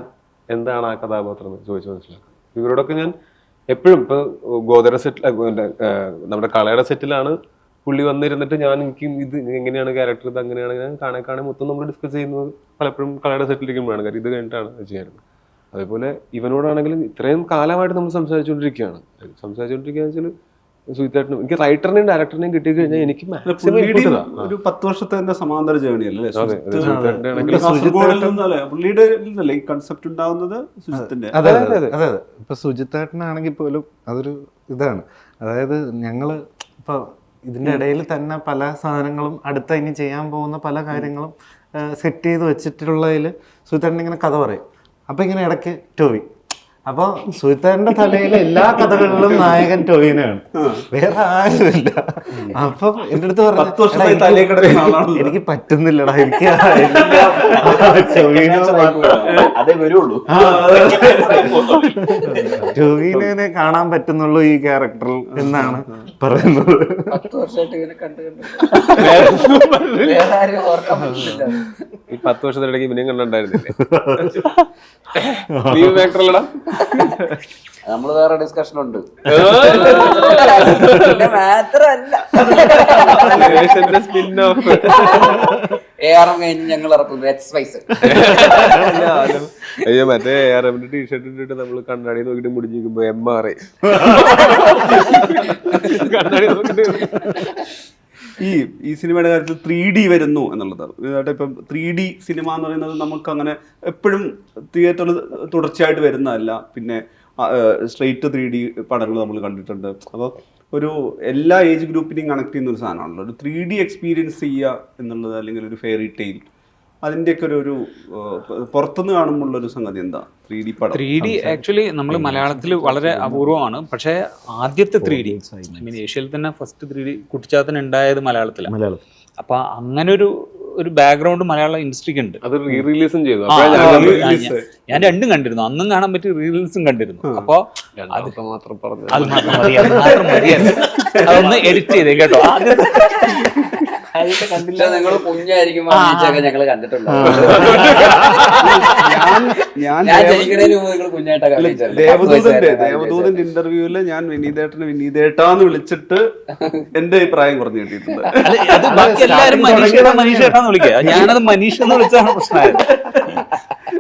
എന്താണ് ആ കഥാപാത്രം എന്ന് ചോദിച്ച് മനസ്സിലാക്കുന്നത്. ഇവരോടൊക്കെ ഞാൻ എപ്പോഴും ഇപ്പോൾ ഗോദര സെറ്റിൽ നമ്മുടെ കളയുടെ സെറ്റിലാണ് പുള്ളി വന്നിരുന്നിട്ട് എനിക്ക് ഇത് എങ്ങനെയാണ് ക്യാരക്ടർ, ഇത് അങ്ങനെയാണ് ഞാൻ കാണാൻ മൊത്തം നമ്മൾ ഡിസ്കസ് ചെയ്യുന്നത് പലപ്പോഴും കളയുടെ സെറ്റിലിരിക്കുമ്പോഴാണ്. കാര്യം ഇത് കഴിഞ്ഞിട്ടാണ് ചെയ്യാറുള്ളത്. അതേപോലെ ഇവനോടാണെങ്കിലും ഇത്രയും കാലമായിട്ട് നമ്മൾ സംസാരിച്ചുകൊണ്ടിരിക്കുകയാണ്. വെച്ചാൽ സുഹിത്തേട്ടനും എനിക്ക് റൈറ്ററിനെയും ഡയറക്ടറിനെയും കിട്ടിക്കഴിഞ്ഞാൽ എനിക്ക് ഒരു 10 വർഷത്തെ സമാന്തര ജേണി അല്ലേ ഈ കൺസെപ്റ്റ് ഉണ്ടാവുന്നത് സുജിത്തിന്റെ. അതെ ഇപ്പൊ സുജിത്തേട്ടനാണെങ്കിൽ പോലും അതൊരു ഇതാണ്. അതായത് ഞങ്ങള് ഇപ്പൊ ഇതിന്റെ ഇടയിൽ തന്നെ പല സാധനങ്ങളും അടുത്ത ഇനി ചെയ്യാൻ പോകുന്ന പല കാര്യങ്ങളും സെറ്റ് ചെയ്ത് വെച്ചിട്ടുള്ളതിൽ സുഹിത്തേട്ടൻ ഇങ്ങനെ കഥ പറയും. അപ്പൊ ഇങ്ങനെ ഇടയ്ക്ക് ടോവി, അപ്പൊ സുഹിത്തേട്ടന്റെ തലയിലെ എല്ലാ കഥകളിലും നായകൻ ടോവിനാണ്, വേറെ ആരുമില്ല. അപ്പൊ എന്റെ അടുത്ത് പറഞ്ഞു എനിക്ക് പറ്റുന്നില്ലടാ, എനിക്ക് ടോവിനെ കാണാൻ പറ്റുന്നുള്ളൂ ഈ ക്യാരക്ടറിൽ എന്നാണ് പറയുന്നത്. 10 വർഷമായിട്ട് ഇവനെ കണ്ടു ഈ 10 വർഷത്തിനിടയ്ക്ക് ഇവനെയും കണ്ടുണ്ടായിരുന്നില്ലേ? നമ്മള് വേറെ ഡിസ്കഷൻ ഉണ്ട്. ARM കഴിഞ്ഞ് ഞങ്ങൾ ഇറക്കുന്നു എക്സ്പൈസ്. അയ്യോ മറ്റേ ARMന്റെ ടീഷർട്ട് ഇട്ടിട്ട് നമ്മൾ കണ്ണാടി നോക്കിട്ട് മുടിഞ്ഞിരിക്കുമ്പോ MRA കണ്ണാടി നോക്കിട്ട്. ഈ സിനിമയുടെ കാര്യത്തിൽ 3D വരുന്നു എന്നുള്ളത്. ഇപ്പം 3D സിനിമ എന്ന് പറയുന്നത് നമുക്ക് അങ്ങനെ എപ്പോഴും തിയേറ്ററിൽ തുടർച്ചയായിട്ട് വരുന്നതല്ല. പിന്നെ സ്ട്രെയിറ്റ് 3D പടങ്ങൾ നമ്മൾ കണ്ടിട്ടുണ്ട്. അപ്പോൾ ഒരു എല്ലാ ഏജ് ഗ്രൂപ്പിനെയും കണക്ട് ചെയ്യുന്ന ഒരു സാധനമാണല്ലോ ഒരു 3D എക്സ്പീരിയൻസ് ചെയ്യുക എന്നുള്ളത്, അല്ലെങ്കിൽ ഒരു ഫെയറി ടെയിൽ. അതിൻ്റെയൊക്കെ ഒരു പുറത്തുനിന്ന് കാണുമ്പോൾ ഒരു സംഗതി എന്താ 3D പടം? 3D ആക്ച്വലി നമ്മൾ മലയാളത്തിൽ വളരെ അപൂർവമാണ്. പക്ഷേ ആദ്യത്തെ 3D ഏഷ്യയിൽ തന്നെ ഫസ്റ്റ് 3D കുട്ടിച്ചാത്തൻ ഉണ്ടായത് മലയാളത്തിലാണ്. അപ്പൊ അങ്ങനെ ഒരു ബാക്ക്ഗ്രൗണ്ട് മലയാള ഇൻഡസ്ട്രിക്ക് ഉണ്ട്. അത് റീ റിലീസും ചെയ്തു. ഞാൻ രണ്ടും കണ്ടിരുന്നു, അന്നും കാണാൻ പറ്റി, റീ റിലീസും കണ്ടിരുന്നു. അപ്പൊ അത് മാത്രം പറഞ്ഞു, അത് മാത്രം മതിയായിരുന്നു. അതൊന്ന് എഡിറ്റ് ചെയ്തേ കേട്ടോ. കണ്ടില്ല, നിങ്ങൾ കുഞ്ഞായിരിക്കും ഞങ്ങള് കണ്ടിട്ടുണ്ട്. ദേവദൂതന്റെ ഇന്റർവ്യൂവില് ഞാൻ വിനീതേട്ടാന്ന് വിളിച്ചിട്ട് എന്റെ അഭിപ്രായം കുറഞ്ഞു കിട്ടിയിട്ടുണ്ട്. എല്ലാരും മനീഷേട്ടാന്ന് വിളിക്കുക, ഞാനത് മനീഷ് എന്ന് വിളിച്ചാണ് പ്രശ്നമായത്.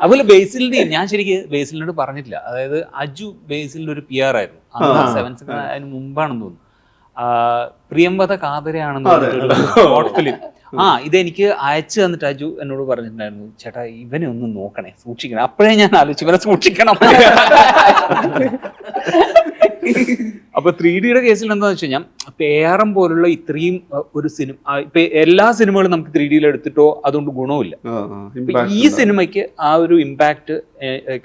അതുപോലെ ബേസിലിന്റെ ഞാൻ ശരിക്കും ബേസിലിനോട് പറഞ്ഞിട്ടില്ല. അതായത് അജു ബേസിലിന്റെ ഒരു PR ആയിരുന്നു, സെവൻസ് അതിന് മുമ്പാണെന്ന് തോന്നുന്നു. പ്രിയംവദ കാതരയാണെന്ന് ഷോർട്ട് ഫിലിം. ഇതെനിക്ക് അയച്ചു തന്നിട്ട് അജു എന്നോട് പറഞ്ഞിട്ടുണ്ടായിരുന്നു, ചേട്ടാ ഇവനെ ഒന്ന് നോക്കണേ, സൂക്ഷിക്കണേ. അപ്പോഴേ ഞാൻ ആലോചിച്ചു ഇവനെ സൂക്ഷിക്കണം. അപ്പൊ 3Dയുടെ കേസിൽ എന്താന്ന് വെച്ച് കഴിഞ്ഞാൽ ARM പോലുള്ള ഇത്രയും ഒരു സിനിമ, ഇപ്പൊ എല്ലാ സിനിമകളും നമുക്ക് 3Dയിൽ എടുത്തിട്ടോ അതുകൊണ്ട് ഗുണമില്ല. ഈ സിനിമയ്ക്ക് ആ ഒരു ഇമ്പാക്ട്,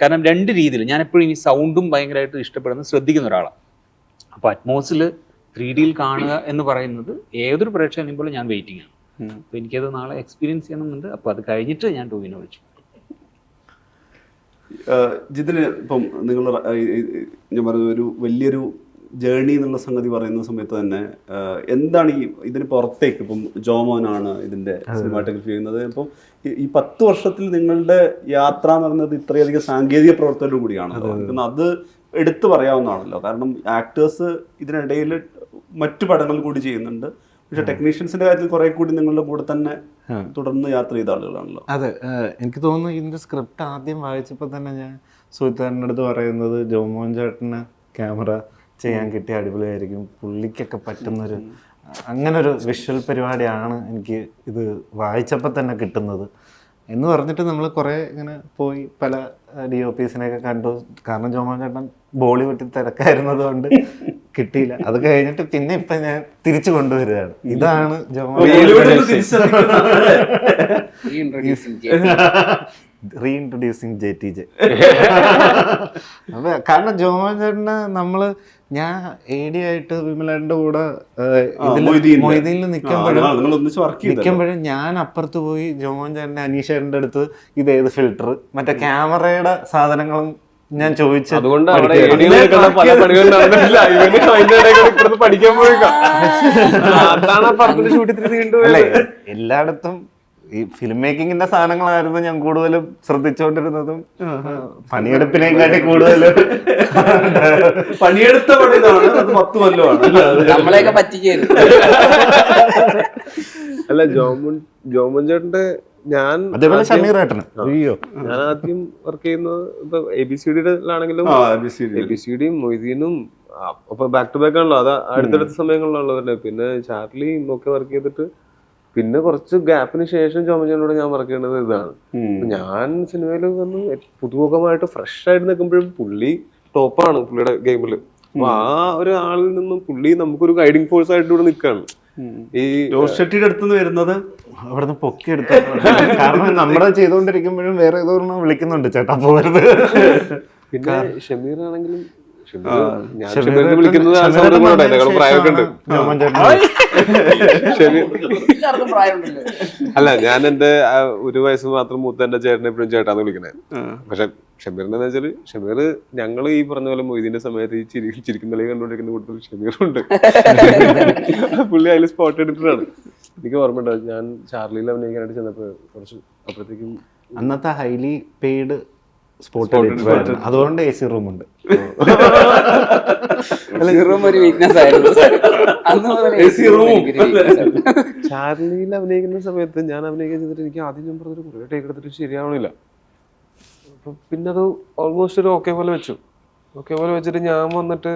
കാരണം 2 രീതിയിൽ ഞാൻ എപ്പോഴും ഈ സൗണ്ടും ഭയങ്കരമായിട്ട് ഇഷ്ടപ്പെടുന്ന ശ്രദ്ധിക്കുന്ന ഒരാളാണ്. അപ്പൊ അറ്റ്മോസിൽ 3Dയിൽ കാണുക എന്ന് പറയുന്നത് ഏതൊരു പ്രേക്ഷകനും പോലും ഞാൻ വെയിറ്റിംഗ് ആണ്. അപ്പൊ എനിക്കത് നാളെ എക്സ്പീരിയൻസ് ചെയ്യണമെന്നുണ്ട്. അപ്പൊ അത് കഴിഞ്ഞിട്ട് ഞാൻ ടോവിനെ വിളിച്ചു. ജിതിന് ഇപ്പം നിങ്ങൾ ഞാൻ പറഞ്ഞ ഒരു വലിയൊരു ജേർണി എന്നുള്ള സംഗതി പറയുന്ന സമയത്ത് തന്നെ എന്താണ് ഇതിന് പുറത്തേക്ക് ഇപ്പം ജോമോനാണ് ഇതിന്റെ സിനിമാറ്റോഗ്രഫി ചെയ്യുന്നത്. ഇപ്പം ഈ 10 വർഷത്തിൽ നിങ്ങളുടെ യാത്ര എന്ന് പറയുന്നത് ഇത്രയധികം സാങ്കേതിക പ്രവർത്തനത്തോടു കൂടിയാണ്. അത് എടുത്തു പറയാവുന്നതാണല്ലോ. കാരണം ആക്ടേഴ്സ് ഇതിനിടയിൽ മറ്റു പടങ്ങൾ കൂടി ചെയ്യുന്നുണ്ട്. പക്ഷെ ടെക്നീഷ്യൻസിന്റെ കാര്യത്തിൽ കുറെ കൂടി നിങ്ങളുടെ കൂടെ തന്നെ തുടർന്ന് യാത്ര ചെയ്ത ആളുകളാണല്ലോ. അതെ, എനിക്ക് തോന്നുന്നു ഇതിന്റെ സ്ക്രിപ്റ്റ് ആദ്യം വായിച്ചപ്പോൾ തന്നെ ഞാൻ സുഹൃത്തുക്കാരൻ്റെ അടുത്ത് പറയുന്നത് ജോമോൻ ചേട്ടന് ക്യാമറ ചെയ്യാൻ കിട്ടിയ അടിപൊളിയായിരിക്കും, പുള്ളിക്കൊക്കെ പറ്റുന്നൊരു അങ്ങനൊരു വിഷ്വൽ പരിപാടിയാണ് എനിക്ക് ഇത് വായിച്ചപ്പോൾ തന്നെ കിട്ടുന്നത് എന്ന് പറഞ്ഞിട്ട് നമ്മൾ കുറേ ഇങ്ങനെ പോയി പല DOPസിനെയൊക്കെ കണ്ടു. കാരണം ജോമോൻ ചേട്ടൻ ബോളിവുഡിൽ തിരക്കായിരുന്നത് കൊണ്ട് കിട്ടിയില്ല. അത് കഴിഞ്ഞിട്ട് പിന്നെ ഇപ്പൊ ഞാൻ തിരിച്ചു കൊണ്ടുവരികയാണ്. ഇതാണ് റീഇൻട്രൊഡ്യൂസിങ് JTJ. അപ്പൊ കാരണം ജോമോൻ ചേട്ടന് നമ്മള് ഞാൻ AD ആയിട്ട് വിമലേട്ടൻ്റെ കൂടെ മൊയ്തീനിൽ നിൽക്കുമ്പോഴും ഞാൻ അപ്പുറത്ത് പോയി ജോമോൻ ചേട്ടൻ്റെ അനീഷേട്ടൻ്റെ അടുത്ത് ഇത് ഏത് ഫിൽറ്റർ മറ്റേ ക്യാമറയുടെ സാധനങ്ങളും ഞാൻ ചോദിച്ചു. എല്ലായിടത്തും ഈ ഫിലിം മേക്കിങ്ങിന്റെ സാധനങ്ങളായിരുന്നു ഞാൻ കൂടുതലും ശ്രദ്ധിച്ചുകൊണ്ടിരുന്നതും. പണിയെടുപ്പിനെക്കാട്ടി കൂടുതലും പണിയെടുത്ത പണിതാണ്. അത് 10 കൊല്ലമാണ് നമ്മളെയൊക്കെ പറ്റിക്കായിരുന്നു. അല്ല ജോമോൻ ചേട്ടന്റെ ഞാൻ അതേപോലെ ഷമീർ ഏട്ടന് ഞാൻ ആദ്യം വർക്ക് ചെയ്യുന്നത് ഇപ്പൊ ABCDയിലാണെങ്കിലും ABCDയും മൊയ്തീനും അപ്പൊ ബാക്ക് ടു ബാക്ക് ആണല്ലോ. അത് അടുത്തടുത്ത സമയങ്ങളിലാണല്ലോ തന്നെ. പിന്നെ ചാർലിയും ഒക്കെ വർക്ക് ചെയ്തിട്ട് പിന്നെ കുറച്ച് ഗ്യാപ്പിന് ശേഷം ജോമോൻ ചേട്ടനോട് ഞാൻ വർക്ക് ചെയ്യുന്നത് ഇതാണ്. ഞാൻ സിനിമയിൽ വന്ന് പുതുമുഖമായിട്ട് ഫ്രഷ് ആയിട്ട് നിൽക്കുമ്പോഴും പുള്ളി ടോപ്പാണ് പുള്ളിയുടെ ഗെയിമില്. അപ്പൊ ആ ഒരു ആളിൽ നിന്നും പുള്ളി നമുക്കൊരു ഗൈഡിങ് ഫോഴ്സ് ആയിട്ട് ഇവിടെ നിൽക്കുകയാണ്. ഈ ഷെട്ടിയുടെ അടുത്തുനിന്ന് വരുന്നത് അവിടുന്ന് പൊക്കിയെടുത്തു. കാരണം നമ്മുടെ ചെയ്തുകൊണ്ടിരിക്കുമ്പോഴും വേറെ ഏതോ വിളിക്കുന്നുണ്ട് ചേട്ടാ പോകരുത്. പിന്നെ ഷമീർ ആണെങ്കിലും വിളിക്കുന്നത് അല്ല, ഞാൻ എന്റെ 1 വയസ്സ് മാത്രം മൂത്ത എന്റെ ചേട്ടനെ എപ്പോഴും ചേട്ടാന്ന് വിളിക്കണേ. പക്ഷെ ഷമീറിന്റെ വെച്ചാല് ഷമീർ ഞങ്ങൾ ഈ പറഞ്ഞ പോലെ മൊയ്തീന്റെ സമയത്ത് ഈ ചിരിക്കുന്നളി കണ്ടുകൊണ്ടിരിക്കുന്ന കൂടുതൽ ഷമീറുണ്ട്. പുള്ളി അതിൽ സ്പോട്ട് എഡിറ്ററാണ്. എനിക്ക് ഓർമ്മയുണ്ട് ഞാൻ ചാർലിയിൽ അഭിനയിക്കാനായിട്ട് ചെന്നപ്പോ കുറച്ച് അപ്പോഴത്തേക്കും അന്നത്തെ ഹൈലി പെയ്ഡ് സ്പോട്ട് എഡിറ്റർ, അതുകൊണ്ട് AC റൂം ഉണ്ട്. ചാർലിയിൽ അഭിനയിക്കുന്ന സമയത്ത് ഞാൻ അഭിനയിക്കാൻ ചെയ്തിട്ട് എനിക്ക് ആദ്യം ഞാൻ പറഞ്ഞൊരു കുറേ ടേക്ക് എടുത്തിട്ട് ശരിയാവണില്ല. അപ്പൊ പിന്നെ അത് ഓൾമോസ്റ്റ് ഒരു ഓക്കെ പോലെ വെച്ചിട്ട് ഞാൻ വന്നിട്ട്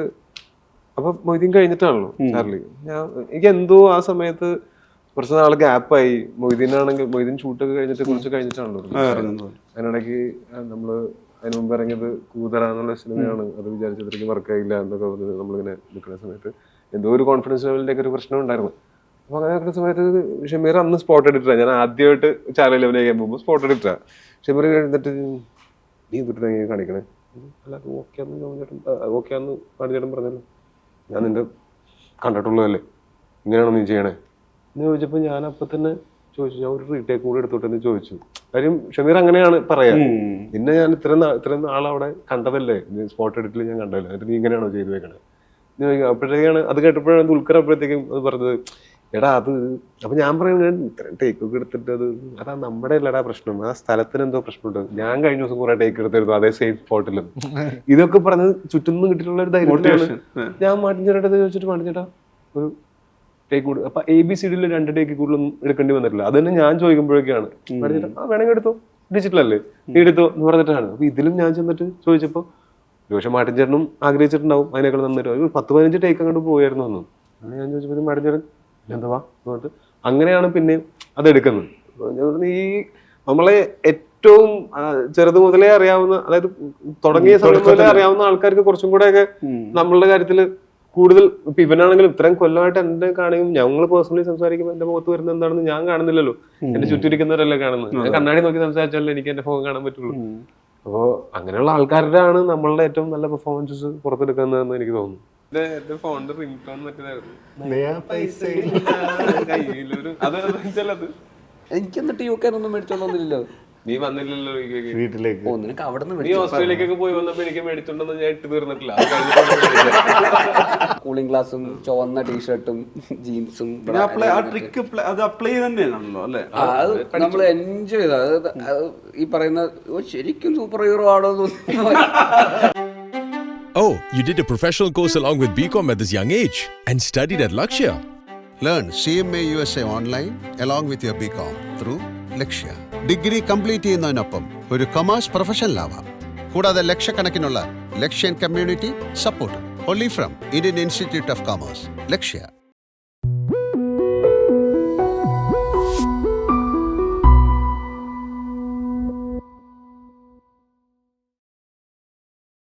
അപ്പൊ മൊയ്തീൻ കഴിഞ്ഞിട്ടാണല്ലോ ചാർലി. എനിക്ക് എന്തോ ആ സമയത്ത് കുറച്ച് നാള് ഗ്യാപ്പായി. മൊയ്തീൻ ഷൂട്ടൊക്കെ കഴിഞ്ഞിട്ട് കുറച്ച് കഴിഞ്ഞിട്ടാണല്ലോ അതിനിടയ്ക്ക് നമ്മള് അതിന് മുമ്പ് ഇറങ്ങിയത് കൂതറ എന്നുള്ള സിനിമയാണ്. അത് വിചാരിച്ചത്രയ്ക്ക് വർക്കായില്ല എന്നൊക്കെ പറഞ്ഞ് നമ്മളിങ്ങനെ നിൽക്കുന്ന സമയത്ത് എന്തോ ഒരു കോൺഫിഡൻസ് ലെവലിന്റെ ഒക്കെ ഒരു പ്രശ്നം ഉണ്ടായിരുന്നു. അപ്പൊ അങ്ങനെ നിൽക്കുന്ന സമയത്ത് ഷമീർ അന്ന് സ്പോട്ട് എഡിറ്ററാണ്. ഞാൻ ആദ്യമായിട്ട് ചാനൽ ലെവലിലേക്ക് പോകുമ്പോൾ സ്പോട്ട് എഡിറ്ററാണ്. ഷമീർ കഴിഞ്ഞിട്ട് നീ എന്തിട്ട് എങ്ങനെ കാണിക്കണേ, അല്ല ഓക്കെയാന്ന് പാടിച്ചേട്ടൻ പറഞ്ഞല്ലോ, ഞാൻ നിന്റെ കണ്ടിട്ടുള്ളതല്ലേ, ഇങ്ങനെയാണോ നീ ചെയ്യണേ എന്ന് ചോദിച്ചപ്പോൾ ഞാൻ അപ്പം തന്നെ ചോദിച്ചു, ഞാൻ ഒരു റീടേക്ക് കൂടി എടുത്തോട്ടെന്ന് ചോദിച്ചു. കാര്യം ഷമീർ അങ്ങനെയാണ് പറയാ. പിന്നെ ഞാൻ ഇത്രയും നാളവിടെ കണ്ടതല്ലേ, സ്പോട്ട് എഡിറ്റിൽ ഞാൻ കണ്ടതല്ലേ, എന്നിട്ട് നീ ഇങ്ങനെയാണോ ചെയ്തു വെക്കണേ എന്ന് ചോദിക്കുക. അപ്പോഴത്തേക്കാണ് അത് കേട്ടപ്പോഴാണ് ദുൽഖർ അപ്പോഴത്തേക്കും അത് പറഞ്ഞത്, എടാ അത് അപ്പൊ ഞാൻ പറയുന്നത് ഇത്രയും ടേക്കൊക്കെ എടുത്തിട്ട് അതാ നമ്മുടെ അല്ലടാ പ്രശ്നം, ആ സ്ഥലത്തിന് എന്തോ പ്രശ്നമുണ്ട്. ഞാൻ കഴിഞ്ഞ ദിവസം കുറെ ടേക്ക് എടുത്തിരുന്നു അതേ സെയിം സ്പോട്ടിൽ. ഇതൊക്കെ പറഞ്ഞത് ചുറ്റുനിന്ന് കിട്ടിയിട്ടുള്ള ഒരു ധൈര്യത്തിലാണ് ഞാൻ മാട്ടിഞ്ചേട്ടാ ചോദിച്ചിട്ട് മാട്ടിഞ്ചേട്ടാ ഒരു ടേക്ക് കൂടും. അപ്പൊ ABCDയിൽ 2 ടേക്ക് കൂടുതലൊന്നും എടുക്കേണ്ടി വന്നിട്ടില്ല. അത് തന്നെ ഞാൻ ചോദിക്കുമ്പോഴൊക്കെയാണ് മാട്ടിഞ്ചേട്ടാ വേണമെങ്കിൽ എടുത്തോ, ഡിജിറ്റൽ അല്ലേ നീ എടുത്തോ എന്ന് പറഞ്ഞിട്ടാണ്. അപ്പൊ ഇതിലും ഞാൻ ചെന്നിട്ട് ചോദിച്ചപ്പോ പക്ഷെ മാട്ടിഞ്ചേട്ടനും ആഗ്രഹിച്ചിട്ടുണ്ടാവും അതിനേക്കാൾ നന്നായിട്ട് ഒരു 10-15 ടേക്ക് അങ്ങോട്ട് പോയായിരുന്നു ഒന്നും. അങ്ങനെ ഞാൻ ചോദിച്ചപ്പോൾ മാട്ടിഞ്ചേട്ടൻ എന്താ എന്നിട്ട് അങ്ങനെയാണ് പിന്നെ അതെടുക്കുന്നത്. ഈ നമ്മളെ ഏറ്റവും ചെറുത് മുതലേ അറിയാവുന്ന, അതായത് തുടങ്ങിയ സമയം മുതലേ അറിയാവുന്ന ആൾക്കാർക്ക് കുറച്ചും കൂടെ ഒക്കെ നമ്മളുടെ കാര്യത്തിൽ കൂടുതൽ ഇപ്പൊ ഇവനാണെങ്കിലും ഇത്രയും കൊല്ലമായിട്ട് എന്റെ കാണുകയും ഞങ്ങൾ പേഴ്സണലി സംസാരിക്കുമ്പോൾ എന്റെ മുഖത്ത് വരുന്നത് എന്താണെന്ന് ഞാൻ കാണുന്നില്ലല്ലോ, എന്റെ ചുറ്റിരിക്കുന്നവരല്ലേ കാണുന്നത്. ഞാൻ കണ്ണാടി നോക്കി സംസാരിച്ചാലേ എനിക്ക് എന്റെ ഫോൺ കാണാൻ പറ്റുള്ളൂ. അപ്പോ അങ്ങനെയുള്ള ആൾക്കാരുടെ ആണ് നമ്മളുടെ ഏറ്റവും നല്ല പെർഫോമൻസസ് പുറത്തെടുക്കുന്നതെന്ന് എനിക്ക് തോന്നുന്നു. എന്റെ ഫോണിന്റെ റിംഗ് ടോൺ മറ്റേതായിരുന്നു. എനിക്ക് എന്നിട്ട് UK ഒന്നും മേടിച്ചോണ്ടൊന്നുമില്ലല്ലോ. നീ വന്നില്ലല്ലോ വീട്ടിലേക്ക്. വീട്ടിലേക്ക് ഓ നിനക്ക് അവിടെ നീ നിന്ന് ഓസ്ട്രേലിയക്കൊക്കെ പോയി വന്നപ്പോ എനിക്ക് മേടിച്ചോണ്ടെന്ന് ഞാൻ ഇട്ട് തീർന്നിട്ടില്ല. അത് കഴിഞ്ഞിട്ടാണ് കൂളിംഗ് ഗ്ലാസും ചുവന്ന ടീഷർട്ടും ജീൻസും ആ ട്രിക്ക് അത് അപ്ലൈ തന്നെയാണല്ലോ അല്ലേ? അത് നമ്മൾ എൻജോയ് ചെയ്ത അത് ഈ പറയുന്ന "ഓ, ശരിക്കും സൂപ്പർ ഹീറോ ആണോ Oh, you did a professional course along with BCom at this young age and studied at Lakshya. Learn CMA USA online along with your BCom through Lakshya. Degree complete ചെയ്യുന്നതിനൊപ്പം ഒരു commerce പ്രൊഫഷണലാവാം. കൂടാതെ ലക്ഷക്കണക്കിനുള്ള ലക്ഷ്യൻ community support. only from Indian Institute of Commerce, Lakshya.